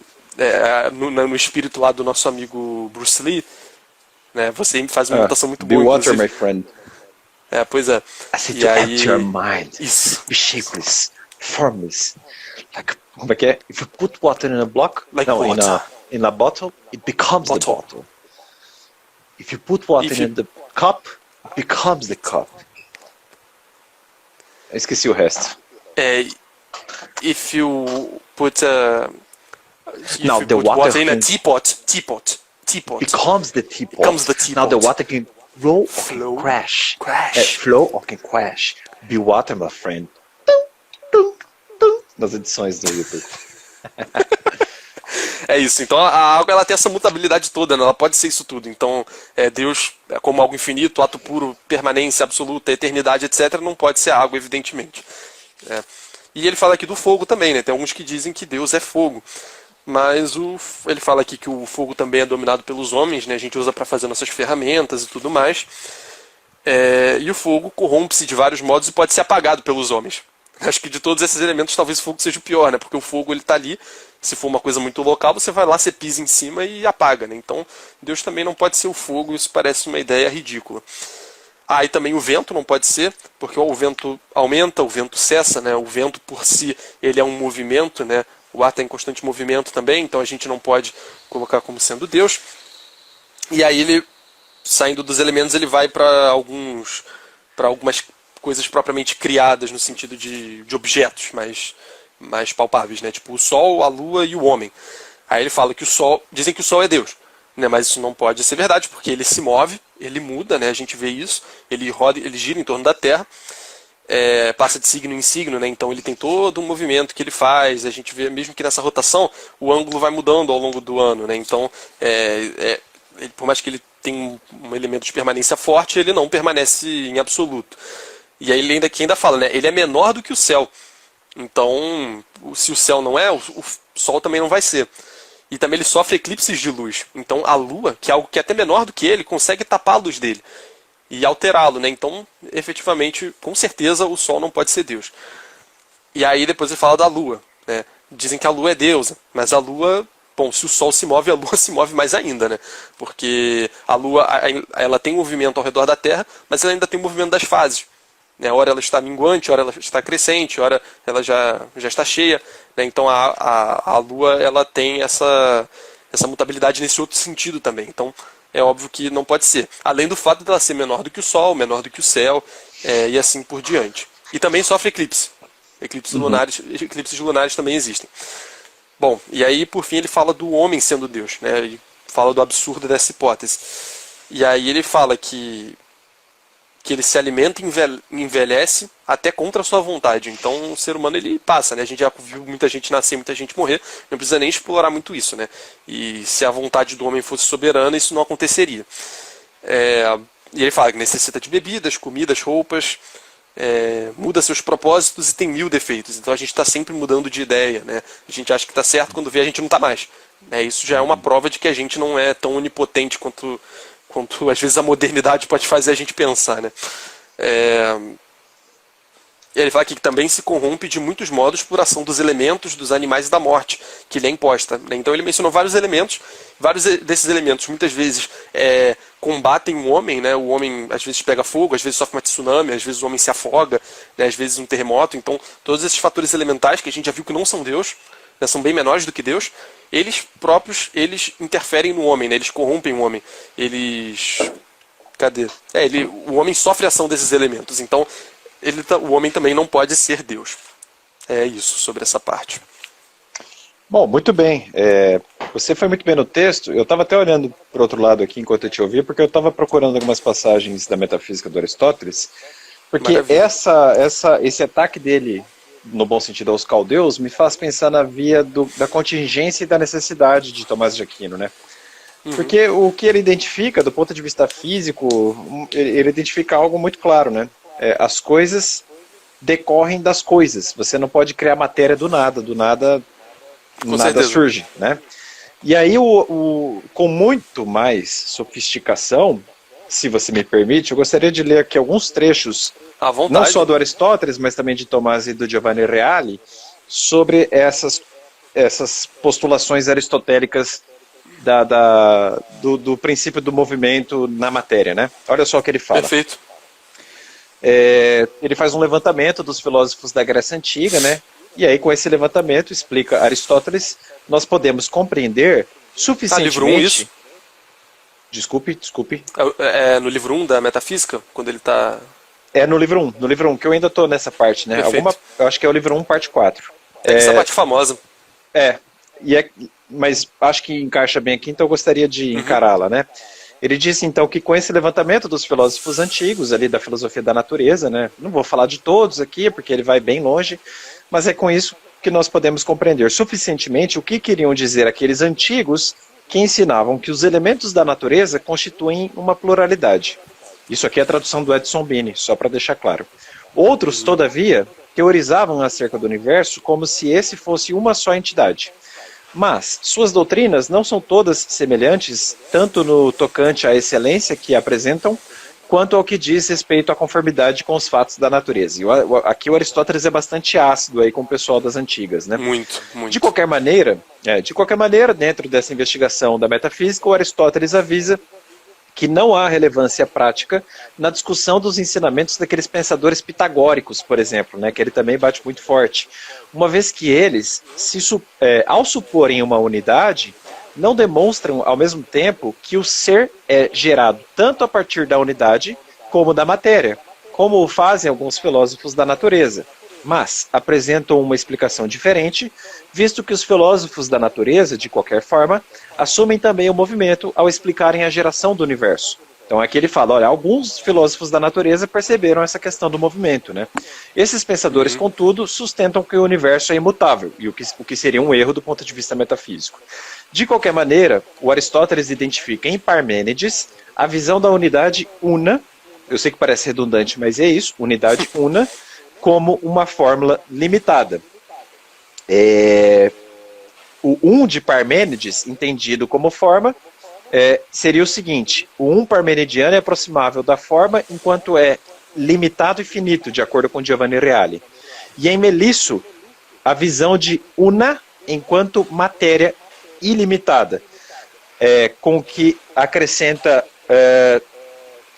no espírito lá do nosso amigo Bruce Lee, né, você faz uma notação muito boa. Be water, my friend. Pois é. I said to act your mind. Isso. Be shapeless, formless. Like, como é que é? If you put water in a block, like no, water. in a bottle, it becomes the bottle. If you put water in the cup, it becomes the cup. Eu esqueci o resto. If you put now the water in a teapot becomes the teapot. Becomes the teapot. Now the water can roll or Flow. can crash. Crash. Flow or can crash. Be water, my friend. Nas edições do YouTube. É isso. Então a água ela tem essa mutabilidade toda, né? Ela pode ser isso tudo. Então Deus, como algo infinito, ato puro, permanência absoluta, eternidade, etc., não pode ser água, evidentemente. E ele fala aqui do fogo também, né? Tem alguns que dizem que Deus é fogo. Mas ele fala aqui que o fogo também é dominado pelos homens, né? A gente usa para fazer nossas ferramentas e tudo mais. E o fogo corrompe-se de vários modos e pode ser apagado pelos homens. Acho que de todos esses elementos, talvez o fogo seja o pior, né? Porque o fogo ele tá ali, se for uma coisa muito local, você vai lá, você pisa em cima e apaga, né? Então, Deus também não pode ser o fogo, isso parece uma ideia ridícula. E também o vento não pode ser, porque o vento aumenta, o vento cessa, né? O vento por si, ele é um movimento, né? O ar está em constante movimento também, então a gente não pode colocar como sendo Deus. E aí ele, saindo dos elementos, ele vai para algumas coisas propriamente criadas no sentido de objetos mais palpáveis, né? Tipo o Sol, a Lua e o homem. Aí ele fala que o Sol, dizem que o Sol é Deus, né? Mas isso não pode ser verdade, porque ele se move, ele muda, né? A gente vê isso, ele roda, ele gira em torno da Terra. Passa de signo em signo, né? Então ele tem todo um movimento que ele faz. A gente vê mesmo que nessa rotação o ângulo vai mudando ao longo do ano, né? Então, por mais que ele tenha um elemento de permanência forte, ele não permanece em absoluto. E aí ele ainda fala, né? Ele é menor do que o céu. Então, se o céu não é, o Sol também não vai ser. E também ele sofre eclipses de luz. Então a Lua, que é algo que é até menor do que ele, consegue tapar a luz dele e alterá-lo, né? Então, efetivamente, com certeza, o Sol não pode ser Deus. E aí depois ele fala da Lua, né? Dizem que a Lua é deusa, mas a Lua, bom, se o Sol se move, a Lua se move mais ainda, né? Porque a Lua, ela tem movimento ao redor da Terra, mas ela ainda tem movimento das fases, né? Ora ela está minguante, ora ela está crescente, ora ela já está cheia, né? Então a Lua, ela tem essa mutabilidade nesse outro sentido também. Então, é óbvio que não pode ser. Além do fato dela ser menor do que o Sol, menor do que o céu, e assim por diante. E também sofre eclipse. Eclipses lunares também existem. Bom, e aí por fim ele fala do homem sendo Deus, né? Ele fala do absurdo dessa hipótese. E aí ele fala que ele se alimenta e envelhece até contra a sua vontade. Então o ser humano ele passa, né? A gente já viu muita gente nascer, muita gente morrer, não precisa nem explorar muito isso, né? E se a vontade do homem fosse soberana, isso não aconteceria. E ele fala que necessita de bebidas, comidas, roupas, muda seus propósitos e tem 1000 defeitos. Então a gente está sempre mudando de ideia, né? A gente acha que está certo, quando vê a gente não está mais. Isso já é uma prova de que a gente não é tão onipotente quanto às vezes a modernidade pode fazer a gente pensar, né? Ele fala aqui que também se corrompe de muitos modos por ação dos elementos, dos animais e da morte, que lhe é imposta, né? Então ele mencionou vários elementos, vários desses elementos muitas vezes combatem o homem, né? O homem às vezes pega fogo, às vezes sofre uma tsunami, às vezes o homem se afoga, né? Às vezes um terremoto. Então todos esses fatores elementais que a gente já viu que não são Deus, né? São bem menores do que Deus, eles próprios, eles interferem no homem, né? Eles corrompem o homem. O homem sofre a ação desses elementos. Então, o homem também não pode ser Deus. É isso sobre essa parte. Bom, muito bem. Você foi muito bem no texto. Eu estava até olhando para o outro lado aqui enquanto eu te ouvia, porque eu estava procurando algumas passagens da metafísica do Aristóteles, porque esse ataque dele, no bom sentido, aos caldeus, me faz pensar na via da contingência e da necessidade de Tomás de Aquino, né? Porque o que ele identifica, do ponto de vista físico, ele identifica algo muito claro, né? As coisas decorrem das coisas. Você não pode criar matéria do nada nada surge, né? E aí, com muito mais sofisticação, se você me permite, eu gostaria de ler aqui alguns trechos, à vontade, não só do Aristóteles, mas também de Tomás e do Giovanni Reale, sobre essas postulações aristotélicas do princípio do movimento na matéria, né? Olha só o que ele fala. Perfeito. Ele faz um levantamento dos filósofos da Grécia Antiga, né? E aí, com esse levantamento, explica Aristóteles, nós podemos compreender suficientemente... livro 1 isso? Desculpe. No livro 1 da Metafísica, quando ele está... No livro 1, que eu ainda estou nessa parte, né? Eu acho que é o livro 1, parte 4. Essa parte famosa. Mas acho que encaixa bem aqui, então eu gostaria de encará-la, né? Ele disse, então, que com esse levantamento dos filósofos antigos, ali da filosofia da natureza, né? Não vou falar de todos aqui, porque ele vai bem longe, mas com isso que nós podemos compreender suficientemente o que queriam dizer aqueles antigos que ensinavam que os elementos da natureza constituem uma pluralidade. Isso aqui é a tradução do Edson Bini, só para deixar claro. Outros, todavia, teorizavam acerca do universo como se esse fosse uma só entidade. Mas suas doutrinas não são todas semelhantes, tanto no tocante à excelência que apresentam, quanto ao que diz respeito à conformidade com os fatos da natureza. Aqui o Aristóteles é bastante ácido aí com o pessoal das antigas, né? Muito, muito. De qualquer maneira, dentro dessa investigação da metafísica, o Aristóteles avisa que não há relevância prática na discussão dos ensinamentos daqueles pensadores pitagóricos, por exemplo, né, que ele também bate muito forte, uma vez que eles, ao suporem uma unidade, não demonstram ao mesmo tempo que o ser é gerado tanto a partir da unidade como da matéria, como o fazem alguns filósofos da natureza, mas apresentam uma explicação diferente, visto que os filósofos da natureza, de qualquer forma, assumem também o movimento ao explicarem a geração do universo. Então aqui ele fala, olha, alguns filósofos da natureza perceberam essa questão do movimento, né? Esses pensadores, contudo, sustentam que o universo é imutável, e o que seria um erro do ponto de vista metafísico. De qualquer maneira, o Aristóteles identifica em Parmênides a visão da unidade una, eu sei que parece redundante, mas é isso, unidade una, como uma fórmula limitada. O de Parmênides, entendido como forma, seria o seguinte: o parmenidiano é aproximável da forma enquanto é limitado e finito, de acordo com Giovanni Reale. E em Melisso, a visão de una enquanto matéria ilimitada, com que acrescenta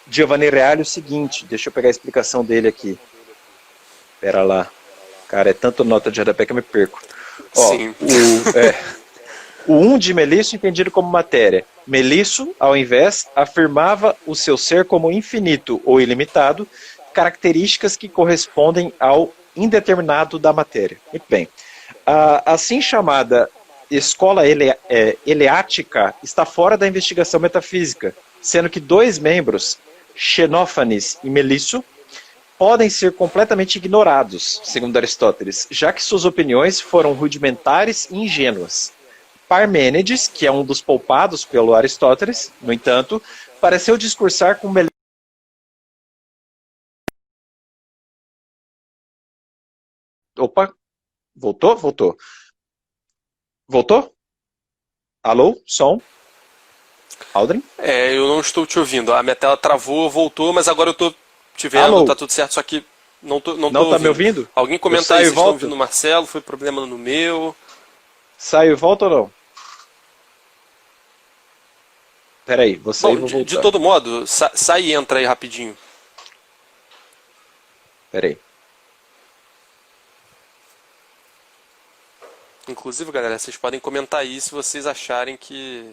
Giovanni Reale o seguinte, deixa eu pegar a explicação dele aqui. Pera lá. Cara, é tanto nota de rodapé que eu me perco. Sim. O de Melisso entendido como matéria. Melisso, ao invés, afirmava o seu ser como infinito ou ilimitado, características que correspondem ao indeterminado da matéria. Muito bem. A assim chamada escola eleática está fora da investigação metafísica, sendo que dois membros, Xenófanes e Melisso, podem ser completamente ignorados, segundo Aristóteles, já que suas opiniões foram rudimentares e ingênuas. Parmênides, que é um dos poupados pelo Aristóteles, no entanto, pareceu discursar com melhor. Opa, voltou? Voltou. Voltou? Alô? Som? Aldrin? Eu não estou te ouvindo. A minha tela travou, voltou, mas agora eu estou te vendo, Alô? tá tudo certo, só que não tô Não ouvindo. tá me ouvindo? Alguém Eu comenta saio aí, e vocês estão volto? ouvindo o Marcelo, foi problema no meu. Saio e volto ou não? Peraí, vou sair e Bom, vou voltar. de todo modo, sai e entra aí rapidinho. Peraí. Inclusive, galera, vocês podem comentar aí se vocês acharem que...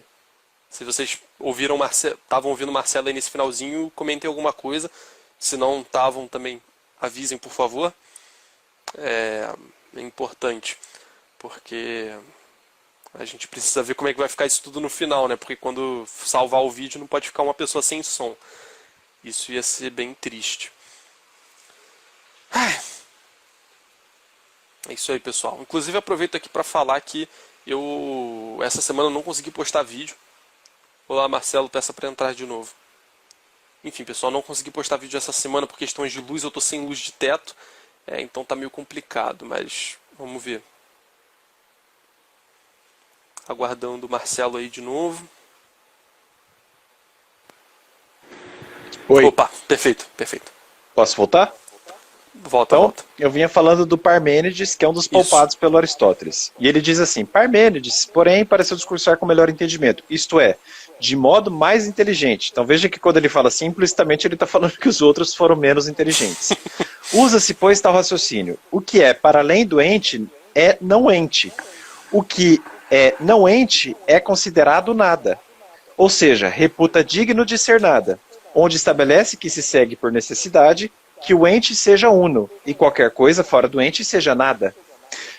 Se vocês ouviram estavam ouvindo o Marcelo aí nesse finalzinho, comentem alguma coisa. Se não estavam, também avisem, por favor. É importante, porque a gente precisa ver como é que vai ficar isso tudo no final, né? Porque quando salvar o vídeo não pode ficar uma pessoa sem som. Isso ia ser bem triste. É isso aí, pessoal. Inclusive, aproveito aqui para falar que eu essa semana não consegui postar vídeo. Olá, Marcelo, peça para entrar de novo. Enfim, pessoal, não consegui postar vídeo essa semana por questões de luz. Eu tô sem luz de teto, então tá meio complicado, mas vamos ver. Aguardando o Marcelo aí de novo. Oi. Opa, perfeito, perfeito. Posso voltar? Volta, Então, volta. eu vinha falando do Parmênides, que é um dos poupados pelo Aristóteles. E ele diz assim: Parmênides, porém, pareceu discursar com melhor entendimento, isto é, de modo mais inteligente. Então veja que quando ele fala assim, implicitamente ele está falando que os outros foram menos inteligentes. Usa-se, pois, tal raciocínio. O que é para além do ente é não ente. O que é não ente é considerado nada. Ou seja, reputa digno de ser nada, onde estabelece que se segue por necessidade que o ente seja uno, e qualquer coisa fora do ente seja nada.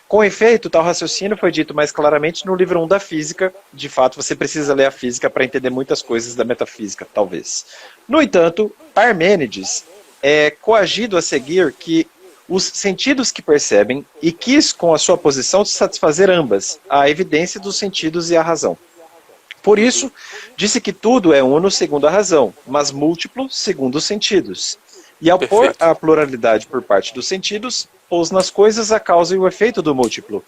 Com efeito, tal raciocínio foi dito mais claramente no livro 1 da Física. De fato, você precisa ler a Física para entender muitas coisas da metafísica, talvez. No entanto, Parmênides é coagido a seguir que os sentidos que percebem e quis, com a sua posição, satisfazer ambas, a evidência dos sentidos e a razão. Por isso, disse que tudo é uno segundo a razão, mas múltiplo segundo os sentidos. E ao pôr a pluralidade por parte dos sentidos, pôs nas coisas a causa e o efeito do múltiplo.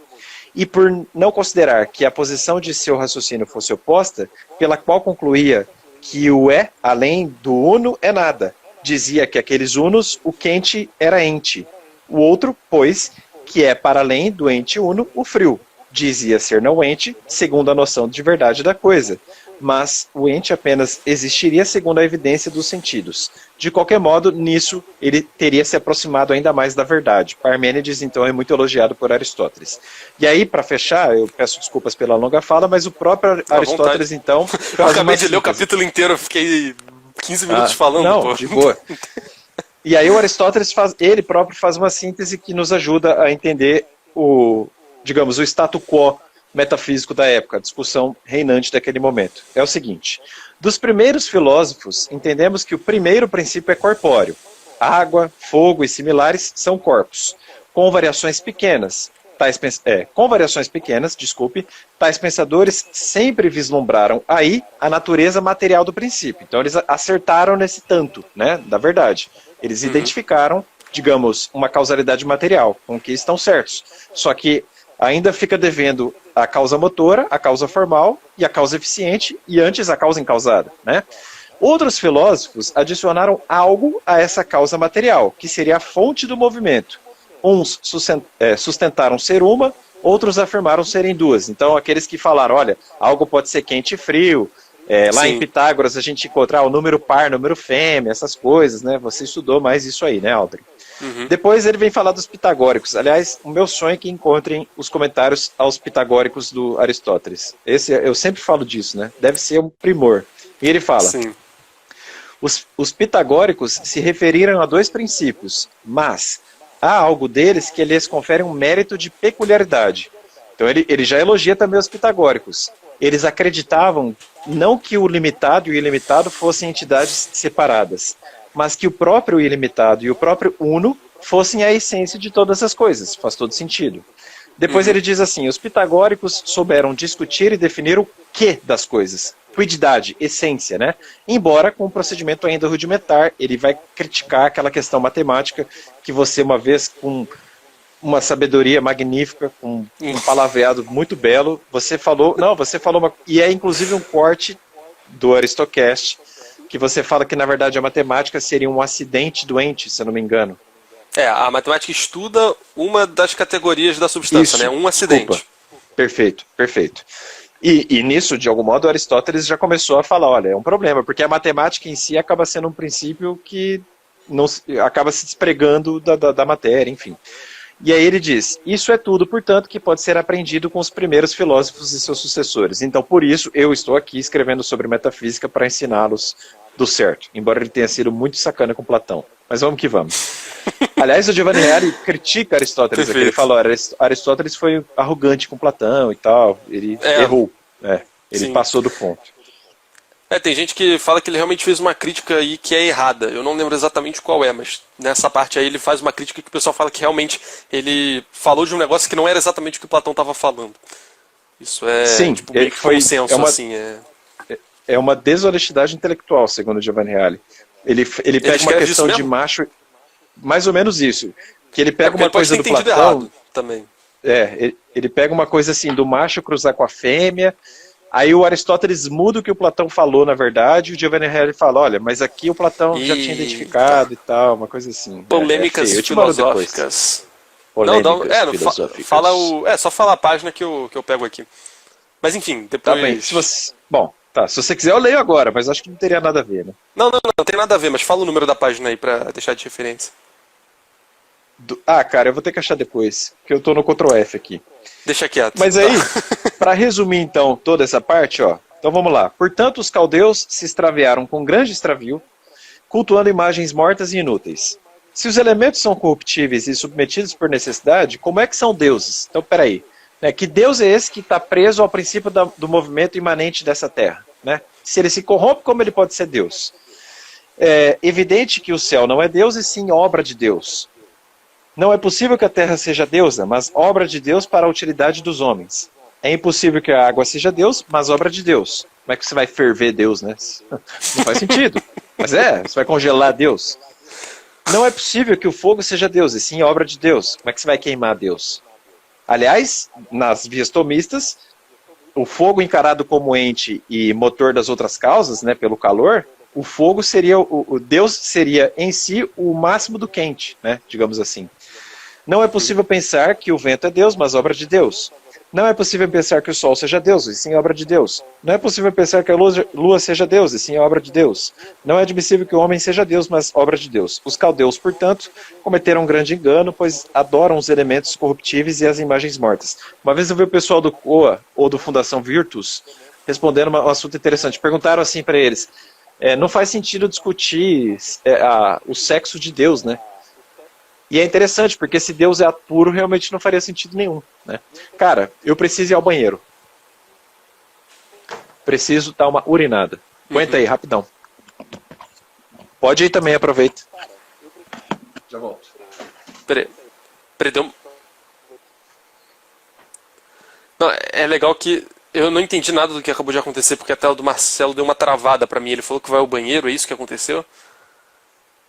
E por não considerar que a posição de seu raciocínio fosse oposta, pela qual concluía que o é, além do uno, é nada. Dizia que aqueles unos, o quente era ente. O outro, pois, que é para além do ente uno, o frio. Dizia ser não ente, segundo a noção de verdade da coisa. Mas o ente apenas existiria segundo a evidência dos sentidos. De qualquer modo, nisso, ele teria se aproximado ainda mais da verdade. Parmênides, então, é muito elogiado por Aristóteles. E aí, para fechar, eu peço desculpas pela longa fala, mas o próprio Aristóteles, então... Eu acabei de ler o capítulo inteiro, eu fiquei 15 minutos falando. Não, pô. de boa. E aí o Aristóteles, ele próprio faz uma síntese que nos ajuda a entender o status quo metafísico da época, a discussão reinante daquele momento. É o seguinte: dos primeiros filósofos, entendemos que o primeiro princípio é corpóreo. Água, fogo e similares são corpos, com variações pequenas. Tais pensadores sempre vislumbraram aí a natureza material do princípio. Então eles acertaram nesse tanto, né, da verdade. Eles identificaram, digamos, uma causalidade material, com que estão certos. Só que ainda fica devendo a causa motora, a causa formal e a causa eficiente, e antes a causa encausada, né? Outros filósofos adicionaram algo a essa causa material, que seria a fonte do movimento. Uns sustentaram ser uma, outros afirmaram serem duas. Então aqueles que falaram, olha, algo pode ser quente e frio, lá em Pitágoras a gente encontra o número par, número fêmea, essas coisas, né? Você estudou mais isso aí, né, Aldrin? Depois ele vem falar dos pitagóricos. Aliás, o meu sonho é que encontrem os comentários aos pitagóricos do Aristóteles. Eu sempre falo disso, né? Deve ser um primor. E ele fala, os pitagóricos se referiram a dois princípios, mas há algo deles que lhes confere um mérito de peculiaridade. Então ele já elogia também os pitagóricos. Eles acreditavam não que o limitado e o ilimitado fossem entidades separadas, mas que o próprio ilimitado e o próprio uno fossem a essência de todas as coisas. Faz todo sentido. Depois ele diz assim, os pitagóricos souberam discutir e definir o que das coisas. Quididade, essência, né? Embora com um procedimento ainda rudimentar, ele vai criticar aquela questão matemática que você uma vez, com uma sabedoria magnífica, com um palavreado muito belo, você falou e é inclusive um corte do Aristocast, que você fala que na verdade a matemática seria um acidente doente, se eu não me engano. A matemática estuda uma das categorias da substância, né? Um acidente. Desculpa. Perfeito, perfeito. E nisso, de algum modo, Aristóteles já começou a falar, olha, é um problema, porque a matemática em si acaba sendo um princípio que não, acaba se despregando da matéria, enfim. E aí ele diz, isso é tudo, portanto, que pode ser aprendido com os primeiros filósofos e seus sucessores. Então, por isso, eu estou aqui escrevendo sobre metafísica para ensiná-los do certo, embora ele tenha sido muito sacana com Platão. Mas vamos que vamos. Aliás, o Giovanni Reale critica Aristóteles, aqui, ele falou, Aristóteles foi arrogante com Platão e tal, ele errou, ele passou do ponto. Tem gente que fala que ele realmente fez uma crítica aí que é errada. Eu não lembro exatamente qual é, mas nessa parte aí ele faz uma crítica que o pessoal fala que realmente ele falou de um negócio que não era exatamente o que o Platão estava falando. Isso é tipo, meio que consenso, É uma desonestidade intelectual, segundo Giovanni Reale. Ele pega uma questão de macho, mais ou menos isso. Que ele pega uma coisa do Platão. Errado também. Ele pega uma coisa assim, do macho cruzar com a fêmea. Aí o Aristóteles muda o que o Platão falou, na verdade, e o Giovanni Reale fala, olha, mas aqui o Platão já tinha identificado e tal, uma coisa assim. Polêmicas filosóficas. Filosóficas. Só fala a página que eu pego aqui. Mas enfim, depois... Tá bem, se você quiser eu leio agora, mas acho que não teria nada a ver, né? Não tem nada a ver, mas fala o número da página aí pra deixar de referência. Cara, eu vou ter que achar depois, porque eu tô no Ctrl F aqui. Deixa quieto. Mas aí, para resumir então toda essa parte, então vamos lá. Portanto, os caldeus se extraviaram com grande extravio, cultuando imagens mortas e inúteis. Se os elementos são corruptíveis e submetidos por necessidade, como é que são deuses? Então, peraí. Que Deus é esse que está preso ao princípio do movimento imanente dessa terra? Né? Se ele se corrompe, como ele pode ser Deus? É evidente que o céu não é Deus e sim obra de Deus. Não é possível que a terra seja deusa, mas obra de Deus para a utilidade dos homens. É impossível que a água seja Deus, mas obra de Deus. Como é que você vai ferver Deus, né? Não faz sentido. Mas você vai congelar Deus. Não é possível que o fogo seja Deus, e sim obra de Deus. Como é que você vai queimar Deus? Aliás, nas vias tomistas, o fogo encarado como ente e motor das outras causas, né, pelo calor, o fogo seria, o Deus seria em si o máximo do quente, né, digamos assim. Não é possível pensar que o vento é Deus, mas obra de Deus. Não é possível pensar que o sol seja Deus, e sim obra de Deus. Não é possível pensar que a lua seja Deus, e sim obra de Deus. Não é admissível que o homem seja Deus, mas obra de Deus. Os caldeus, portanto, cometeram um grande engano, pois adoram os elementos corruptíveis e as imagens mortas. Uma vez eu vi o pessoal do COA, ou do Fundação Virtus, respondendo um assunto interessante. Perguntaram assim para eles, não faz sentido discutir o sexo de Deus, né? E é interessante, porque se Deus é puro, realmente não faria sentido nenhum, né? Cara, eu preciso ir ao banheiro. Preciso dar uma urinada. Aguenta aí, rapidão. Pode ir também, aproveita. Já volto. Peraí, deu... Não, é legal que eu não entendi nada do que acabou de acontecer, porque a tela do Marcelo deu uma travada pra mim. Ele falou que vai ao banheiro, é isso que aconteceu?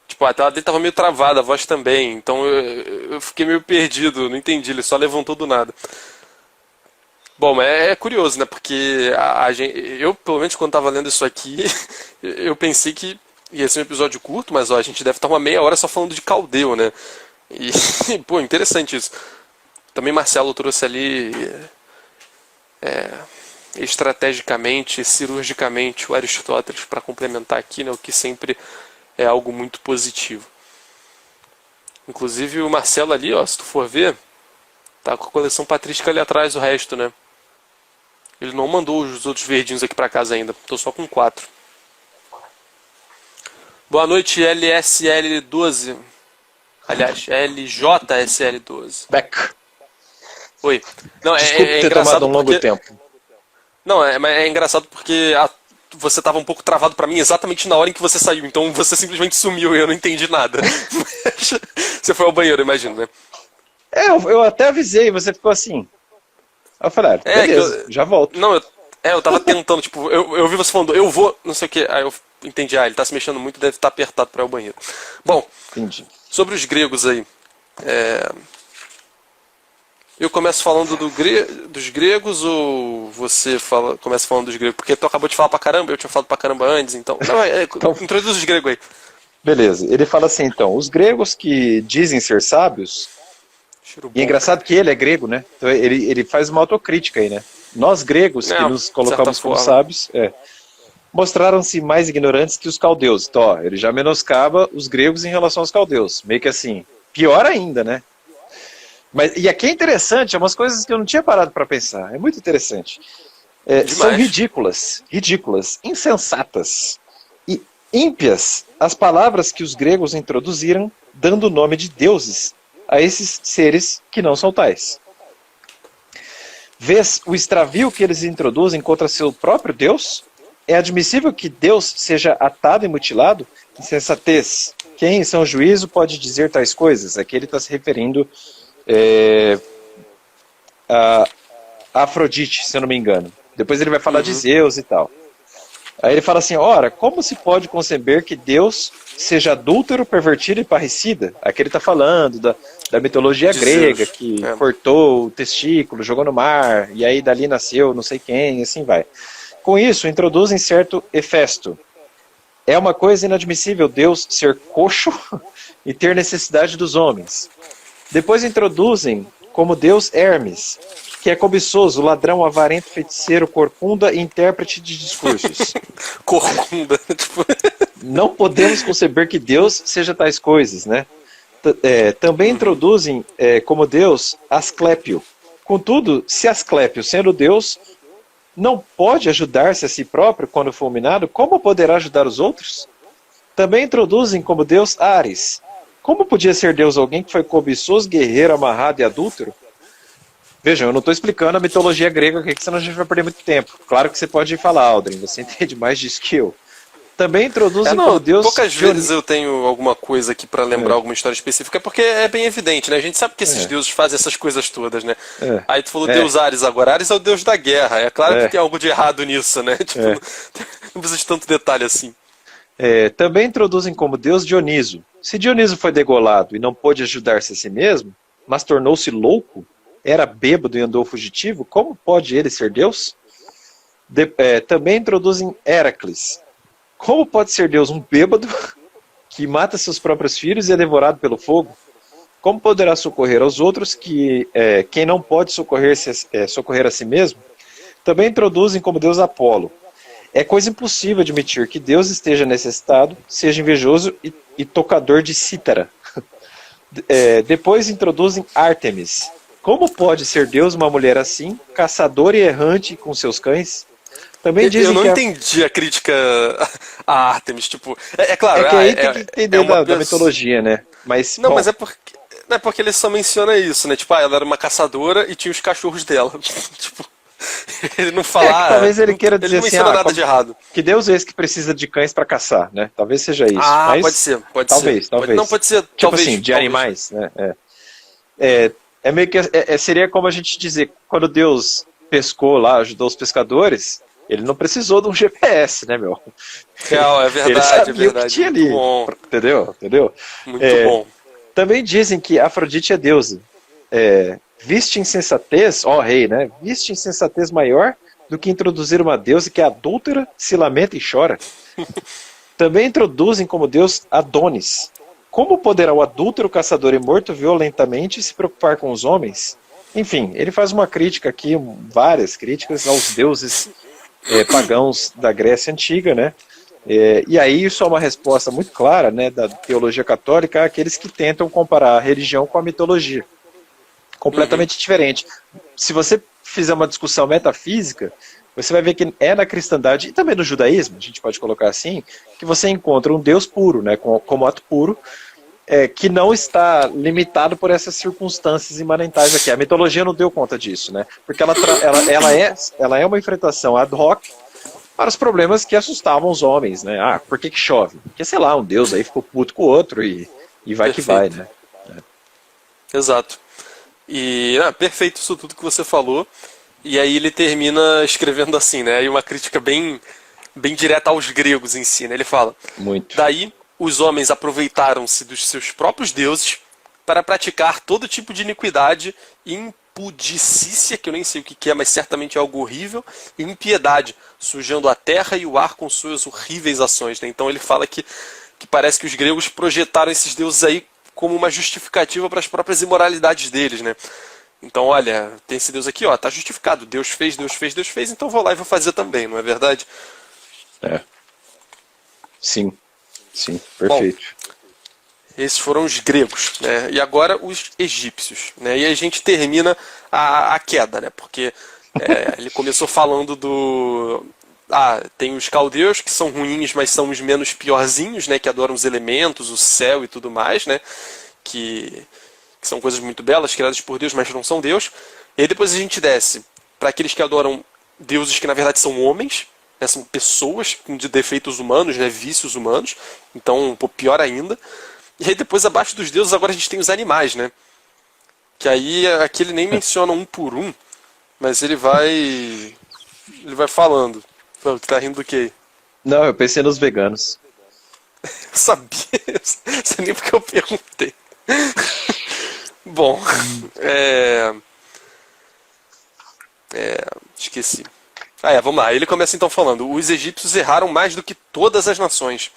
Tipo, a tela dele tava meio travada, a voz também. Então eu fiquei meio perdido, não entendi, ele só levantou do nada. Bom, mas é curioso, né? Porque eu, pelo menos quando tava lendo isso aqui, eu pensei que ia ser um episódio curto, mas ó, a gente deve estar uma meia hora só falando de Caldeu, né? E, pô, interessante isso. Também Marcelo trouxe ali estrategicamente, cirurgicamente o Aristóteles para complementar aqui, né? O que sempre é algo muito positivo. Inclusive o Marcelo ali, ó, se tu for ver, tá com a coleção patrística ali atrás, o resto, né? Ele não mandou os outros verdinhos aqui pra casa ainda. Tô só com 4. Boa noite, LSL12. Aliás, LJSL12. Beck. Oi. Não, Desculpe ter engraçado tomado um longo porque... tempo. Não, é engraçado porque você estava um pouco travado pra mim exatamente na hora em que você saiu. Então você simplesmente sumiu e eu não entendi nada. Você foi ao banheiro, imagino, né? Eu até avisei, você ficou assim. Aí eu falei, beleza, já volto. Não, eu tava tentando, tipo, eu vi você falando, eu vou, não sei o que, aí eu entendi, ele tá se mexendo muito, deve estar apertado para ir ao banheiro. Bom, Entendi. sobre os gregos aí, eu começo falando dos gregos ou você começa falando dos gregos? Porque tu acabou de falar pra caramba, eu tinha falado pra caramba antes, então... Não, Então, introduz os gregos aí. beleza, ele fala assim então, os gregos que dizem ser sábios, e é engraçado que ele é grego, né? Então ele faz uma autocrítica aí, né? Nós gregos, que nos colocamos como sábios, mostraram-se mais ignorantes que os caldeus. Então, ó, ele já menoscaba os gregos em relação aos caldeus. Meio que assim, pior ainda, né? E aqui é interessante, é umas coisas que eu não tinha parado para pensar. É muito interessante. São ridículas, insensatas e ímpias as palavras que os gregos introduziram, dando o nome de deuses a esses seres que não são tais. Vês o extravio que eles introduzem contra seu próprio Deus? É admissível que Deus seja atado e mutilado? Insensatez. Quem em são juízo pode dizer tais coisas? Aqui ele está se referindo a Afrodite, se eu não me engano. Depois ele vai falar de Zeus e tal. Aí ele fala assim, ora, como se pode conceber que Deus seja adúltero, pervertido e parricida? Aqui ele está falando da mitologia grega, que cortou o testículo, jogou no mar, e aí dali nasceu não sei quem, e assim vai. Com isso, introduzem certo Hefesto. É uma coisa inadmissível Deus ser coxo e ter necessidade dos homens. Depois introduzem como Deus Hermes, que é cobiçoso, ladrão, avarento, feiticeiro, corcunda e intérprete de discursos. Corcunda. Não podemos conceber que Deus seja tais coisas, né? Também introduzem como Deus Asclépio. Contudo, se Asclépio, sendo Deus, não pode ajudar-se a si próprio quando fulminado, como poderá ajudar os outros? Também introduzem como Deus Ares. Como podia ser Deus alguém que foi cobiçoso, guerreiro, amarrado e adúltero? Vejam, eu não estou explicando a mitologia grega aqui, que senão a gente vai perder muito tempo. Claro que você pode falar, Aldrin, você entende mais disso que eu. Também introduzem como Não, Deus poucas vezes Dionísio. eu tenho alguma coisa aqui pra lembrar alguma história específica, porque é bem evidente, né? A gente sabe que esses É, deuses fazem essas coisas todas, né? é, Aí tu falou é, Deus Ares agora. Ares é o deus da guerra. É claro que é, tem algo de errado nisso, né? Tipo, é. não precisa de tanto detalhe assim. Também introduzem como Deus Dioniso. Se Dioniso foi degolado e não pôde ajudar-se a si mesmo, mas tornou-se louco, era bêbado e andou fugitivo, como pode ele ser Deus? Também introduzem Heracles. Como pode ser Deus um bêbado que mata seus próprios filhos e é devorado pelo fogo? Como poderá socorrer aos outros quem não pode socorrer a si mesmo? Também introduzem como Deus Apolo. É coisa impossível admitir que Deus esteja necessitado, seja invejoso e tocador de cítara. Depois introduzem Ártemis. Como pode ser Deus uma mulher assim, caçadora e errante com seus cães? Também Eu dizem não que entendi a crítica a Artemis. Tipo, é claro, que aí tem que é entender uma da pessoa. mitologia, né? Mas, Não, mas bom, é porque. Não é porque ele só menciona isso, né? Tipo, ela era uma caçadora e tinha os cachorros dela. Tipo, ele não que fala. talvez ele queira Ele dizer não assim, menciona nada de errado. que Deus é esse que precisa de cães para caçar, né? Talvez seja isso. Ah, pode Mas, ser, pode ser. talvez, Não, talvez. pode ser, Tipo talvez. assim, de Talvez. animais, né? É meio que seria como a gente dizer, quando Deus pescou lá, ajudou os pescadores, ele não precisou de um GPS, né, meu? Real, é Ele verdade, é sabia o que verdade. tinha Muito ali, bom. entendeu? Entendeu? Muito bom. Também dizem que Afrodite é deusa. Viste insensatez, ó rei, né? Viste insensatez maior do que introduzir uma deusa que é adúltera, se lamenta e chora. Também introduzem como deus Adonis. Como poderá o adúltero caçador e morto violentamente se preocupar com os homens? Enfim, ele faz uma crítica aqui, várias críticas aos deuses pagãos da Grécia Antiga, né? E aí isso é uma resposta muito clara, né, da teologia católica àqueles que tentam comparar a religião com a mitologia. Uhum. Completamente diferente. Se você fizer uma discussão metafísica, você vai ver que é na cristandade e também no judaísmo, a gente pode colocar assim, que você encontra um Deus puro, né, como ato puro, que não está limitado por essas circunstâncias imanentais aqui. A mitologia não deu conta disso, né? Porque ela é uma enfrentação ad hoc para os problemas que assustavam os homens, né? Ah, por que chove? Porque, sei lá, um deus aí ficou puto com o outro e vai que vai, Perfeito. né? Exato. E perfeito isso tudo que você falou. E aí ele termina escrevendo assim, né? E uma crítica bem direta aos gregos em si, né? Ele fala: Muito. daí os homens aproveitaram-se dos seus próprios deuses para praticar todo tipo de iniquidade e impudicícia, que eu nem sei o que é, mas certamente é algo horrível, e impiedade, sujando a terra e o ar com suas horríveis ações, né? Então ele fala que parece que os gregos projetaram esses deuses aí como uma justificativa para as próprias imoralidades deles, né? Então, olha, tem esse Deus aqui, ó, tá justificado. Deus fez, Deus fez, Deus fez, então vou lá e vou fazer também, não é verdade? É. Sim, sim, Bom, perfeito. esses foram os gregos, né? E agora os egípcios, né? E a gente termina a queda, né? Porque ele começou falando do... Ah, tem os caldeus que são ruins, mas são os menos piorzinhos, né? Que adoram os elementos, o céu e tudo mais, né? Que são coisas muito belas, criadas por Deus, mas não são Deus. E aí depois a gente desce para aqueles que adoram deuses que na verdade são homens, né? São pessoas com defeitos humanos, né? Vícios humanos. Então, pô, pior ainda. E aí depois abaixo dos deuses agora a gente tem os animais, né? Que aí aqui ele nem menciona um por um, mas ele vai falando. Pô, tu tá rindo do quê? Não, eu pensei nos veganos. Eu sabia, não sei nem porque eu perguntei. Bom, é... esqueci. Vamos lá. Ele começa então falando: os egípcios erraram mais do que todas as nações.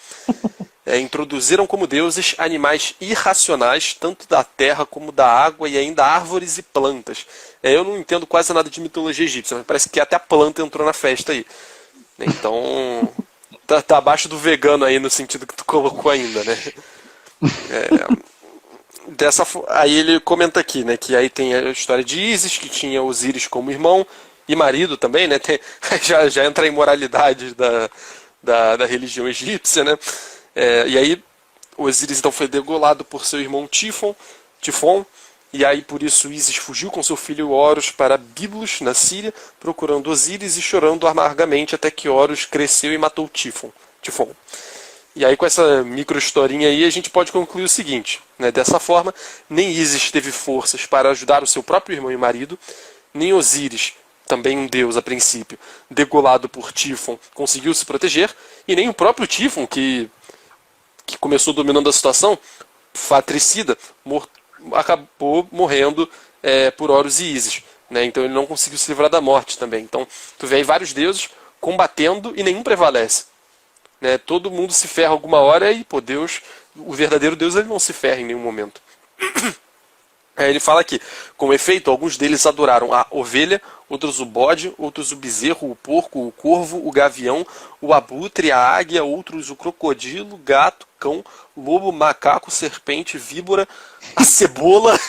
Introduziram como deuses animais irracionais, tanto da terra como da água, e ainda árvores e plantas. Eu não entendo quase nada de mitologia egípcia, mas parece que até a planta entrou na festa aí. Então, tá abaixo do vegano aí no sentido que tu colocou ainda, né? Aí ele comenta aqui, né, que aí tem a história de Ísis, que tinha Osíris como irmão e marido também, né? Já entra a imoralidade da religião egípcia, né? E aí Osíris então foi degolado por seu irmão Tifon, e aí por isso Ísis fugiu com seu filho Horus para Biblos, na Síria, procurando Osíris e chorando amargamente até que Horus cresceu e matou Tifon. Tifon. E aí com essa micro historinha aí a gente pode concluir o seguinte, né? Dessa forma, nem Ísis teve forças para ajudar o seu próprio irmão e marido, nem Osíris, também um deus a princípio, degolado por Tifon, conseguiu se proteger, e nem o próprio Tifon, que começou dominando a situação, fratricida, acabou morrendo por Horus e Ísis, né? Então ele não conseguiu se livrar da morte também. Então tu vê aí vários deuses combatendo e nenhum prevalece. Né? Todo mundo se ferra alguma hora e, pô, Deus, o verdadeiro Deus, ele não se ferra em nenhum momento. Aí ele fala aqui, com efeito, alguns deles adoraram a ovelha, outros o bode, outros o bezerro, o porco, o corvo, o gavião, o abutre, a águia, outros o crocodilo, gato, cão, lobo, macaco, serpente, víbora, a cebola,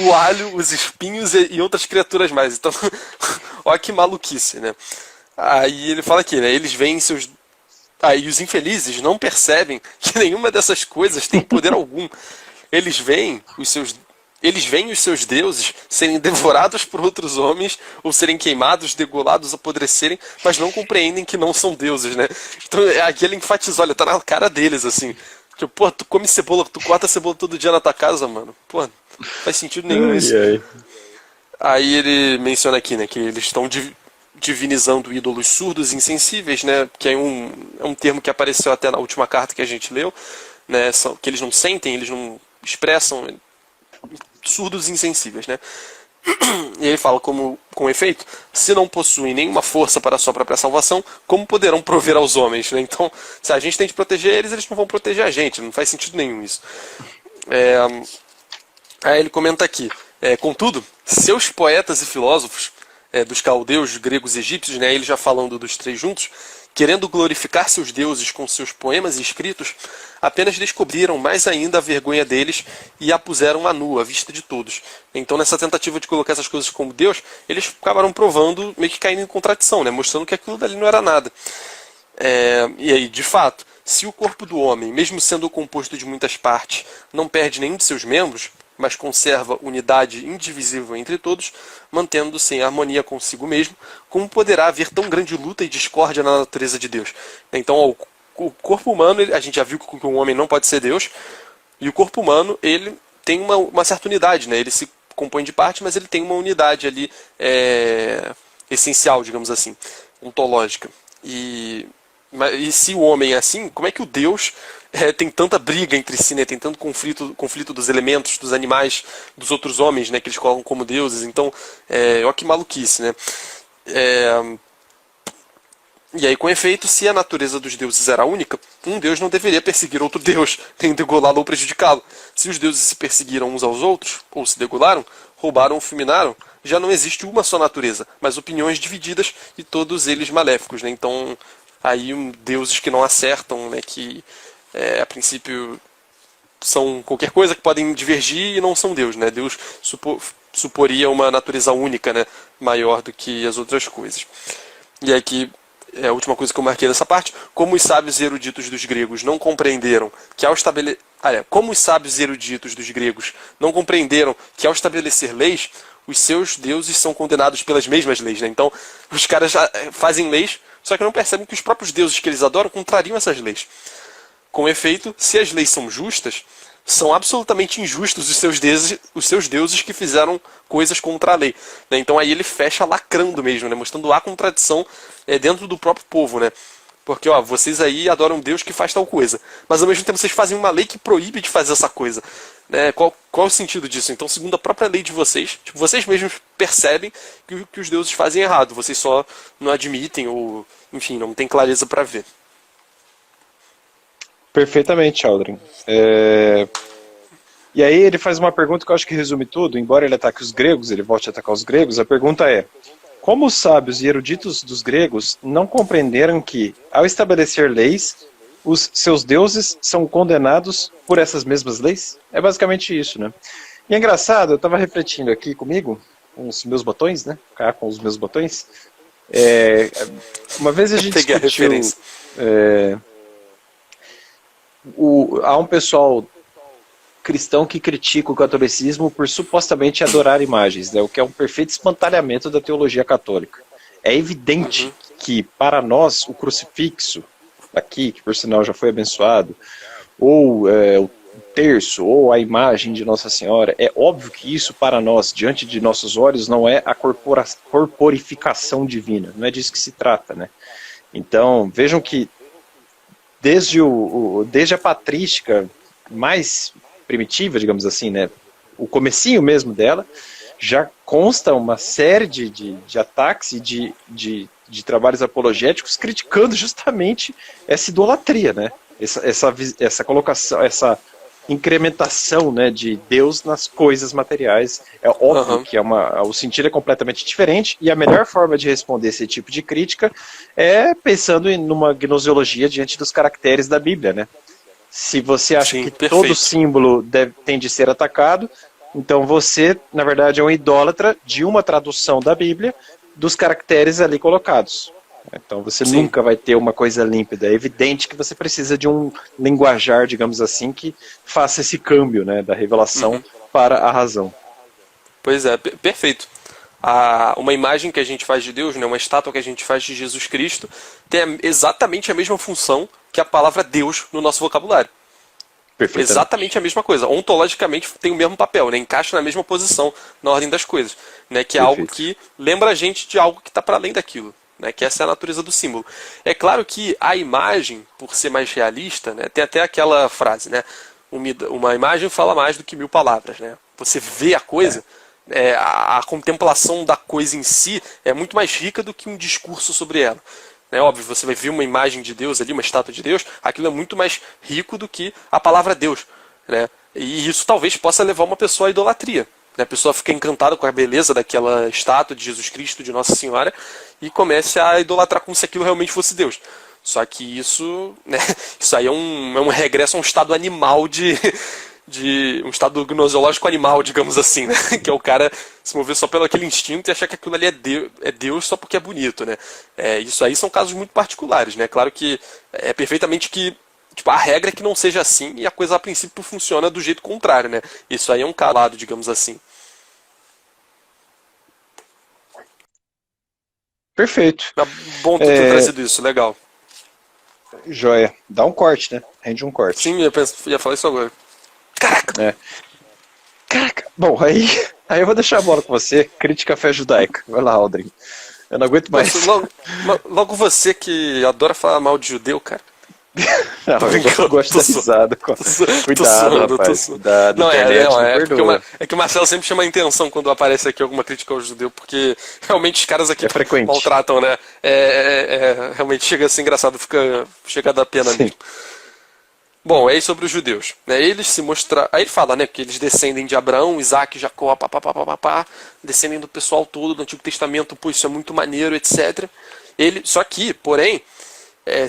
o alho, os espinhos e outras criaturas mais. Então, olha que maluquice, né? Aí ele fala aqui, né? Eles veem seus... Aí os infelizes não percebem que nenhuma dessas coisas tem poder algum. Eles veem os seus deuses serem devorados por outros homens, ou serem queimados, degolados, apodrecerem, mas não compreendem que não são deuses, né? Então aqui ele enfatiza, olha, tá na cara deles, assim. Tipo, pô, tu come cebola, tu corta cebola todo dia na tua casa, mano. Pô, não faz sentido nenhum isso. Aí ele menciona aqui, né, que eles estão divinizando ídolos surdos e insensíveis, né, que é um termo que apareceu até na última carta que a gente leu, né, que eles não sentem, eles não expressam, surdos e insensíveis, né. E ele fala, com efeito, se não possuem nenhuma força para a sua própria salvação, como poderão prover aos homens, né? Então, se a gente tem de proteger eles, eles não vão proteger a gente, não faz sentido nenhum isso. Aí ele comenta aqui, contudo, seus poetas e filósofos, dos caldeus, gregos e egípcios, né, eles já falando dos três juntos, querendo glorificar seus deuses com seus poemas e escritos, apenas descobriram mais ainda a vergonha deles e a puseram à nu, à vista de todos. Então, nessa tentativa de colocar essas coisas como Deus, eles acabaram provando, meio que caindo em contradição, né, mostrando que aquilo dali não era nada. E aí, de fato, se o corpo do homem, mesmo sendo composto de muitas partes, não perde nenhum de seus membros, mas conserva unidade indivisível entre todos, mantendo-se em harmonia consigo mesmo, como poderá haver tão grande luta e discórdia na natureza de Deus? Então, o corpo humano, a gente já viu que um homem não pode ser Deus, e o corpo humano, ele tem uma certa unidade, né? Ele se compõe de parte, mas ele tem uma unidade ali essencial, digamos assim, ontológica. E se o homem é assim, como é que o Deus tem tanta briga entre si, né? Tem tanto conflito dos elementos, dos animais, dos outros homens, né? Que eles colocam como deuses. Então, olha que maluquice, né? E aí, com efeito, se a natureza dos deuses era única, um deus não deveria perseguir outro deus, nem degolá-lo ou prejudicá-lo. Se os deuses se perseguiram uns aos outros, ou se degolaram, roubaram ou fulminaram, já não existe uma só natureza, mas opiniões divididas e todos eles maléficos, né? Então, aí deuses que não acertam, né? Que a princípio são qualquer coisa que podem divergir e não são Deus, né? Deus suporia uma natureza única, né? Maior do que as outras coisas. E aqui a última coisa que eu marquei nessa parte, como os sábios e eruditos dos gregos não compreenderam que ao estabelecer leis, os seus deuses são condenados pelas mesmas leis, né? Então, os caras fazem leis, só que não percebem que os próprios deuses que eles adoram contrariam essas leis. Com efeito, se as leis são justas, são absolutamente injustos os seus deuses que fizeram coisas contra a lei, né? Então aí ele fecha lacrando mesmo, né? Mostrando a contradição dentro do próprio povo, né? Porque vocês aí adoram um Deus que faz tal coisa, mas ao mesmo tempo vocês fazem uma lei que proíbe de fazer essa coisa, né? Qual é o sentido disso? Então, segundo a própria lei de vocês, tipo, vocês mesmos percebem que os deuses fazem errado, vocês só não admitem ou, enfim, não tem clareza para ver. Perfeitamente, Aldrin. E aí ele faz uma pergunta que eu acho que resume tudo. Embora ele ataque os gregos, ele volte a atacar os gregos, a pergunta é: como os sábios e eruditos dos gregos não compreenderam que, ao estabelecer leis, os seus deuses são condenados por essas mesmas leis? É basicamente isso, né? E é engraçado, eu estava refletindo aqui comigo, com os meus botões, né? Cá com os meus botões. Uma vez a gente Peguei discutiu... a referência. Há um pessoal cristão que critica o catolicismo por supostamente adorar imagens, né, o que é um perfeito espantalhamento da teologia católica. É evidente que, para nós, o crucifixo, aqui, que por sinal já foi abençoado, ou o terço, ou a imagem de Nossa Senhora, é óbvio que isso para nós, diante de nossos olhos, não é a corporificação divina, não é disso que se trata, né? Então, vejam que desde a patrística mais primitiva, digamos assim, né, o comecinho mesmo dela, já consta uma série de ataques e de trabalhos apologéticos criticando justamente essa idolatria, né? Essa colocação, essa incrementação, né, de Deus nas coisas materiais. É óbvio que o sentido é completamente diferente, e a melhor forma de responder esse tipo de crítica é pensando numa gnoseologia diante dos caracteres da Bíblia, né? Se você acha Sim, que perfeito. todo símbolo tem de ser atacado, então você, na verdade, é um idólatra de uma tradução da Bíblia dos caracteres ali colocados. Então você Sim. nunca vai ter uma coisa límpida. É evidente que você precisa de um linguajar, digamos assim, que faça esse câmbio, né, da revelação para a razão. Pois é, perfeito. Uma imagem que a gente faz de Deus, né, uma estátua que a gente faz de Jesus Cristo, tem exatamente a mesma função que a palavra Deus no nosso vocabulário. Exatamente a mesma coisa. Ontologicamente tem o mesmo papel, né? Encaixa na mesma posição na ordem das coisas, né? Que é algo que lembra a gente de algo que está para além daquilo, né? Que essa é a natureza do símbolo. É claro que a imagem, por ser mais realista, né? Tem até aquela frase, né? Uma imagem fala mais do que 1000 palavras, né? Você vê a coisa, a contemplação da coisa em si é muito mais rica do que um discurso sobre ela. É óbvio, você vai ver uma imagem de Deus ali, uma estátua de Deus, aquilo é muito mais rico do que a palavra Deus, né? E isso talvez possa levar uma pessoa à idolatria, né? A pessoa fica encantada com a beleza daquela estátua de Jesus Cristo, de Nossa Senhora, e comece a idolatrar como se aquilo realmente fosse Deus. Só que isso, né, isso aí é um regresso a um estado animal de um estado gnoseológico animal, digamos assim, né? Que é o cara se mover só pelo aquele instinto e achar que aquilo ali é Deus só porque é bonito, né? Isso aí são casos muito particulares, né? Claro que é perfeitamente que tipo, a regra é que não seja assim, e a coisa a princípio funciona do jeito contrário, né? Isso aí é um calado, digamos assim. Perfeito. É bom tu ter trazido isso, legal. Joia. Dá um corte, né? Rende um corte. Sim, eu ia falar isso agora. Caraca! Caraca! Bom, aí eu vou deixar a bola com você. Crítica à fé judaica. Vai lá, Aldrin. Eu não aguento mais. Logo você que adora falar mal de judeu, cara. Não, eu gosto da risada. Cuidado, rapaz. Cuidado, não, internet, é que o Marcelo sempre chama a atenção quando aparece aqui alguma crítica ao judeu, porque realmente os caras aqui maltratam, né? Realmente chega a ser engraçado, chega a dar pena mesmo. Bom, é isso sobre os judeus. Né? Eles se mostraram. Aí ele fala, né, que eles descendem de Abraão, Isaac, Jacó, descendem do pessoal todo do Antigo Testamento, pô, isso é muito maneiro, etc. Só que, porém,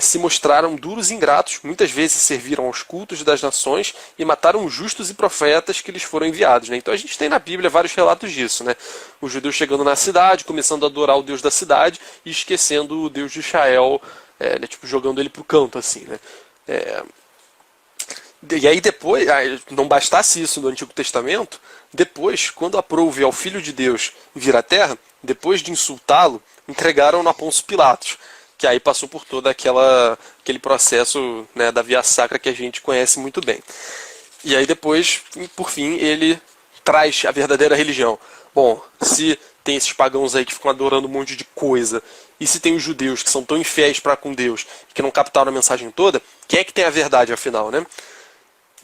se mostraram duros e ingratos, muitas vezes serviram aos cultos das nações e mataram justos e profetas que lhes foram enviados. Né? Então a gente tem na Bíblia vários relatos disso. Né? Os judeus chegando na cidade, começando a adorar o Deus da cidade e esquecendo o Deus de Israel, né, tipo, jogando ele pro canto, assim, né? E aí depois, não bastasse isso no Antigo Testamento, depois, quando aprouve ao Filho de Deus vir à Terra, depois de insultá-lo, entregaram-no a Pôncio Pilatos, que aí passou por todo aquele processo, né, da via sacra que a gente conhece muito bem. E aí depois, por fim, ele traz a verdadeira religião. Bom, se tem esses pagãos aí que ficam adorando um monte de coisa, e se tem os judeus que são tão infiéis para com Deus, que não captaram a mensagem toda, quem é que tem a verdade afinal, né?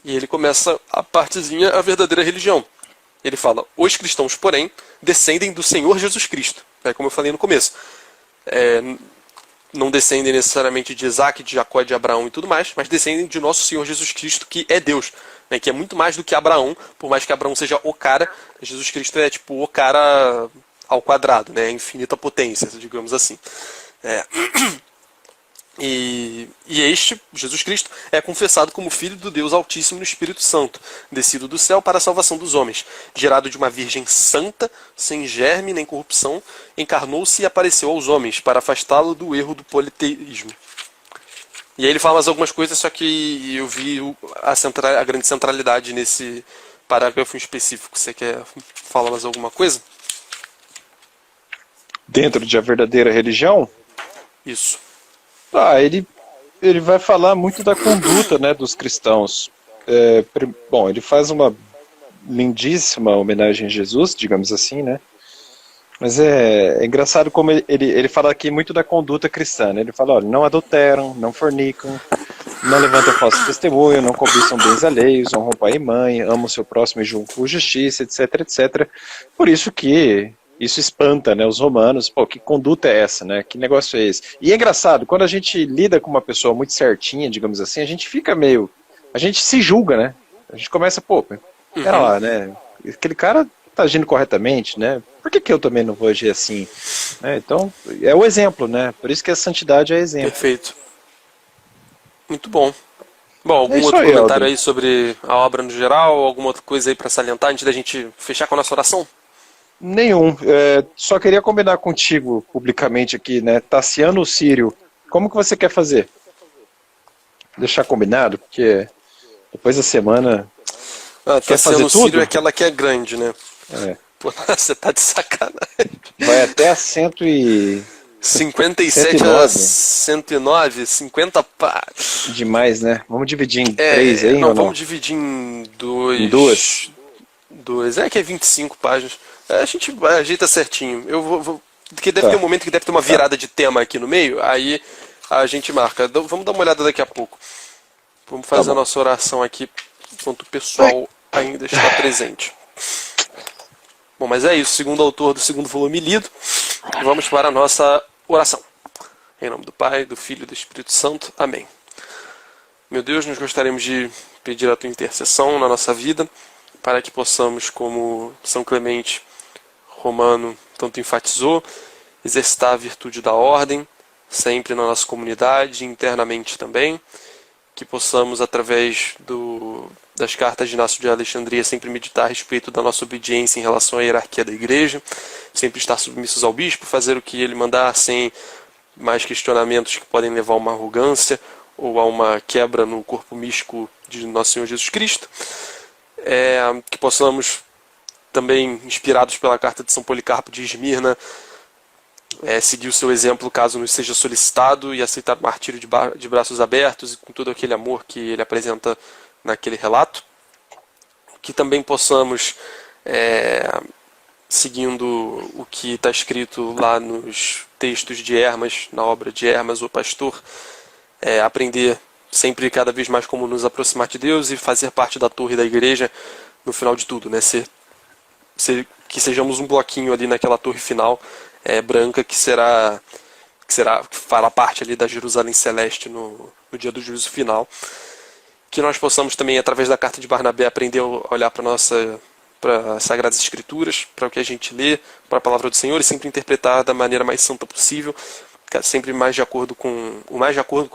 E ele começa a partezinha, a verdadeira religião. Ele fala, os cristãos, porém, descendem do Senhor Jesus Cristo. Como eu falei no começo. Não descendem necessariamente de Isaac, de Jacó, de Abraão e tudo mais, mas descendem de nosso Senhor Jesus Cristo, que é Deus. Que é muito mais do que Abraão, por mais que Abraão seja o cara, Jesus Cristo é tipo o cara ao quadrado, né? Infinita potência, digamos assim. E este, Jesus Cristo, é confessado como Filho do Deus Altíssimo no Espírito Santo, descido do céu para a salvação dos homens, gerado de uma virgem santa, sem germe nem corrupção, encarnou-se e apareceu aos homens, para afastá-lo do erro do politeísmo. E aí ele fala mais algumas coisas, só que eu vi a grande centralidade nesse parágrafo em específico. Você quer falar mais alguma coisa? Dentro de a verdadeira religião? Isso. Ele vai falar muito da conduta, né, dos cristãos. Bom, ele faz uma lindíssima homenagem a Jesus, digamos assim, né? Mas é engraçado como ele fala aqui muito da conduta cristã, né? Ele fala, olha, não adulteram, não fornicam, não levantam falso testemunho, não cobiçam bens alheios, honram pai e mãe, amam seu próximo e julgam com justiça, etc, etc. Por isso que isso espanta, né, os romanos. Pô, que conduta é essa, né? Que negócio é esse? E é engraçado, quando a gente lida com uma pessoa muito certinha, digamos assim, a gente fica meio... A gente se julga, né? A gente começa, pô, pera Uhum. lá, né? Aquele cara tá agindo corretamente, né? Por que eu também não vou agir assim? Né? Então, é o exemplo, né? Por isso que a santidade é exemplo. Perfeito. Muito bom. Bom, É algum isso outro aí, comentário Aldo. aí sobre a obra no geral? Alguma outra coisa aí para salientar antes da gente fechar com a nossa oração? Nenhum. Só queria combinar contigo publicamente aqui, né? Tassiano Sírio, como que você quer fazer? Deixar combinado? Porque depois da semana Ah, tá quer fazer sendo o Sírio é tudo? aquela que é grande, né? É. Pô, você tá de sacanagem. Vai até a 57 a 109. 109, 50 pá. Demais, né? Vamos dividir em três aí Não, ou vamos não? dividir em Em duas? dois. É que é 25 páginas. A gente ajeita certinho. Porque deve ter um Tá. momento que deve ter uma virada de tema aqui no meio, aí a gente marca. Vamos dar uma olhada daqui a pouco. Vamos Tá fazer a bom. nossa oração aqui enquanto o Ai. pessoal ainda está presente. Bom, mas é isso. Segundo autor do segundo volume lido, vamos para a nossa oração. Em nome do Pai, do Filho e do Espírito Santo. Amém. Meu Deus, nós gostaríamos de pedir a tua intercessão na nossa vida, para que possamos, como São Clemente Romano tanto enfatizou, exercitar a virtude da ordem, sempre na nossa comunidade, internamente também, que possamos, através das cartas de Inácio de Alexandria, sempre meditar a respeito da nossa obediência em relação à hierarquia da igreja, sempre estar submissos ao bispo, fazer o que ele mandar sem mais questionamentos que podem levar a uma arrogância ou a uma quebra no corpo místico de Nosso Senhor Jesus Cristo. Que possamos, também inspirados pela carta de São Policarpo de Esmirna, seguir o seu exemplo caso nos seja solicitado e aceitar o martírio de braços abertos e com todo aquele amor que ele apresenta naquele relato. Que também possamos, seguindo o que está escrito lá nos textos de Hermas, na obra de Hermas, o pastor, aprender sempre e cada vez mais como nos aproximar de Deus e fazer parte da torre da igreja no final de tudo, né? Que sejamos um bloquinho ali naquela torre final branca que fará parte ali da Jerusalém Celeste no dia do juízo final. Que nós possamos também, através da carta de Barnabé, aprender a olhar para as Sagradas Escrituras, para o que a gente lê, para a palavra do Senhor e sempre interpretar da maneira mais santa possível, sempre o mais de acordo com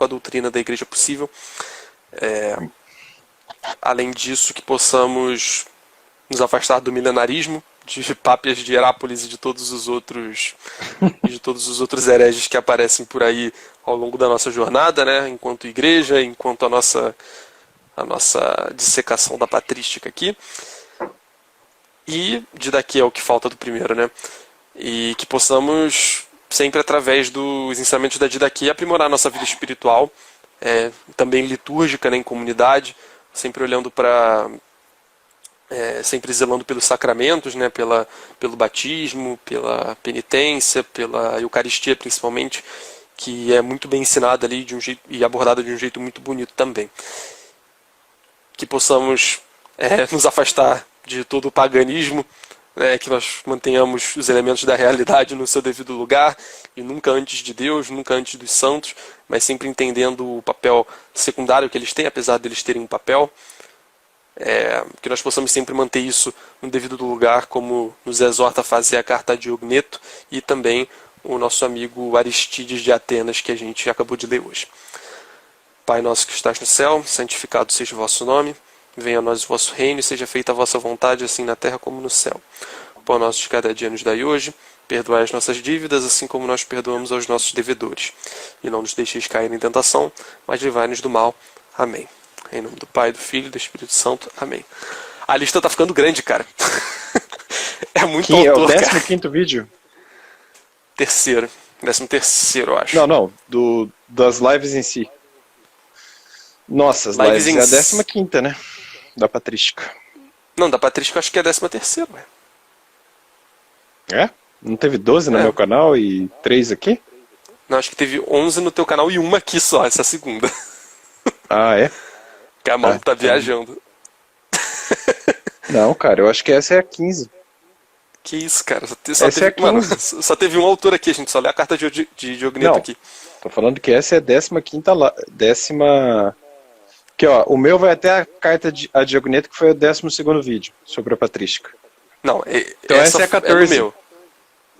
a doutrina da igreja possível. Além disso, que possamos nos afastar do milenarismo, de Pápias de Herápolis e de todos os outros hereges que aparecem por aí ao longo da nossa jornada, né, enquanto igreja, enquanto a nossa dissecação da patrística aqui. E de daqui é o que falta do primeiro, né? E que possamos sempre, através dos ensinamentos da didaquia, aprimorar a nossa vida espiritual, também litúrgica, né, em comunidade, sempre olhando para... sempre zelando pelos sacramentos, né, pelo batismo, pela penitência, pela Eucaristia principalmente, que é muito bem ensinada ali de um jeito, e abordada de um jeito muito bonito também. Que possamos nos afastar de todo o paganismo, né, que nós mantenhamos os elementos da realidade no seu devido lugar, e nunca antes de Deus, nunca antes dos santos, mas sempre entendendo o papel secundário que eles têm, apesar deles terem um papel. Que nós possamos sempre manter isso no devido lugar, como nos exorta a fazer a carta de Diogneto e também o nosso amigo Aristides de Atenas, que a gente acabou de ler hoje. Pai nosso que estás no céu, santificado seja o vosso nome, venha a nós o vosso reino e seja feita a vossa vontade, assim na terra como no céu. O pão nosso de cada dia nos dai hoje, perdoai as nossas dívidas, assim como nós perdoamos aos nossos devedores. E não nos deixeis cair em tentação, mas livrai-nos do mal. Amém. Em nome do Pai, do Filho e do Espírito Santo. Amém. A lista tá ficando grande, cara. É muito Que é o autor, cara. 15º vídeo? Terceiro. 13º, eu acho. Não, das lives em si. Nossa, as Lives lives em é a 15ª, né? Da Patrística. Não, da Patrística eu acho que é 13º, ué. É? Não teve 12 no É. meu canal e 3 aqui? Não, acho que teve 11 no teu canal e uma aqui só, essa segunda. Ah, é? Que a mão tá então- viajando. Não, cara, eu acho que essa é a 15. Que isso, cara? Só Essa é teve, a mano, 15. só teve um autor aqui, a gente só lê a carta de Diogneto Não. aqui. Tô falando que essa é a 15ª décima... Aqui, ó, o meu vai até a carta de a Diogneto, que foi o 12º vídeo sobre a Patrística. Não, Então essa é a 14. no meu.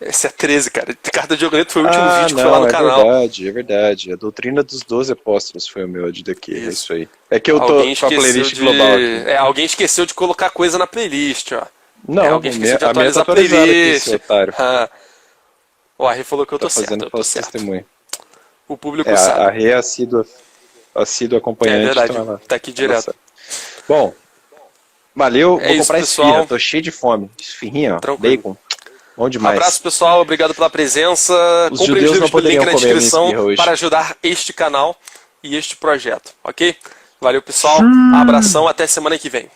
Essa é a 13, cara. Carta de Diogneto foi o último vídeo que foi não, lá no canal. É verdade. A doutrina dos 12 apóstolos foi o meu de daqui, é Isso. isso aí. É que eu tô Alguém com a esqueceu playlist global aqui. alguém esqueceu de colocar coisa na playlist, ó. Não, Alguém esqueceu de a minha tá atualizar a atualizada aqui, playlist. esse otário. Ah. O Arri falou que eu Tá tô certo, fazendo eu tô falso certo. testemunho. O público A sabe. Rê é assídua É acompanhante. verdade, então tá aqui direto. sabe. Bom, valeu, É vou isso, comprar pessoal. esfirra, tô cheio de fome. Esfirrinha, ó, Tranquilo. bacon, bom Um demais. abraço, pessoal. Obrigado pela presença. Os Comprem os judeus não livros pelo link poderiam na comer a minha descrição esfirra hoje. para ajudar este canal e este projeto, ok? Valeu, pessoal. Abração. Até semana que vem.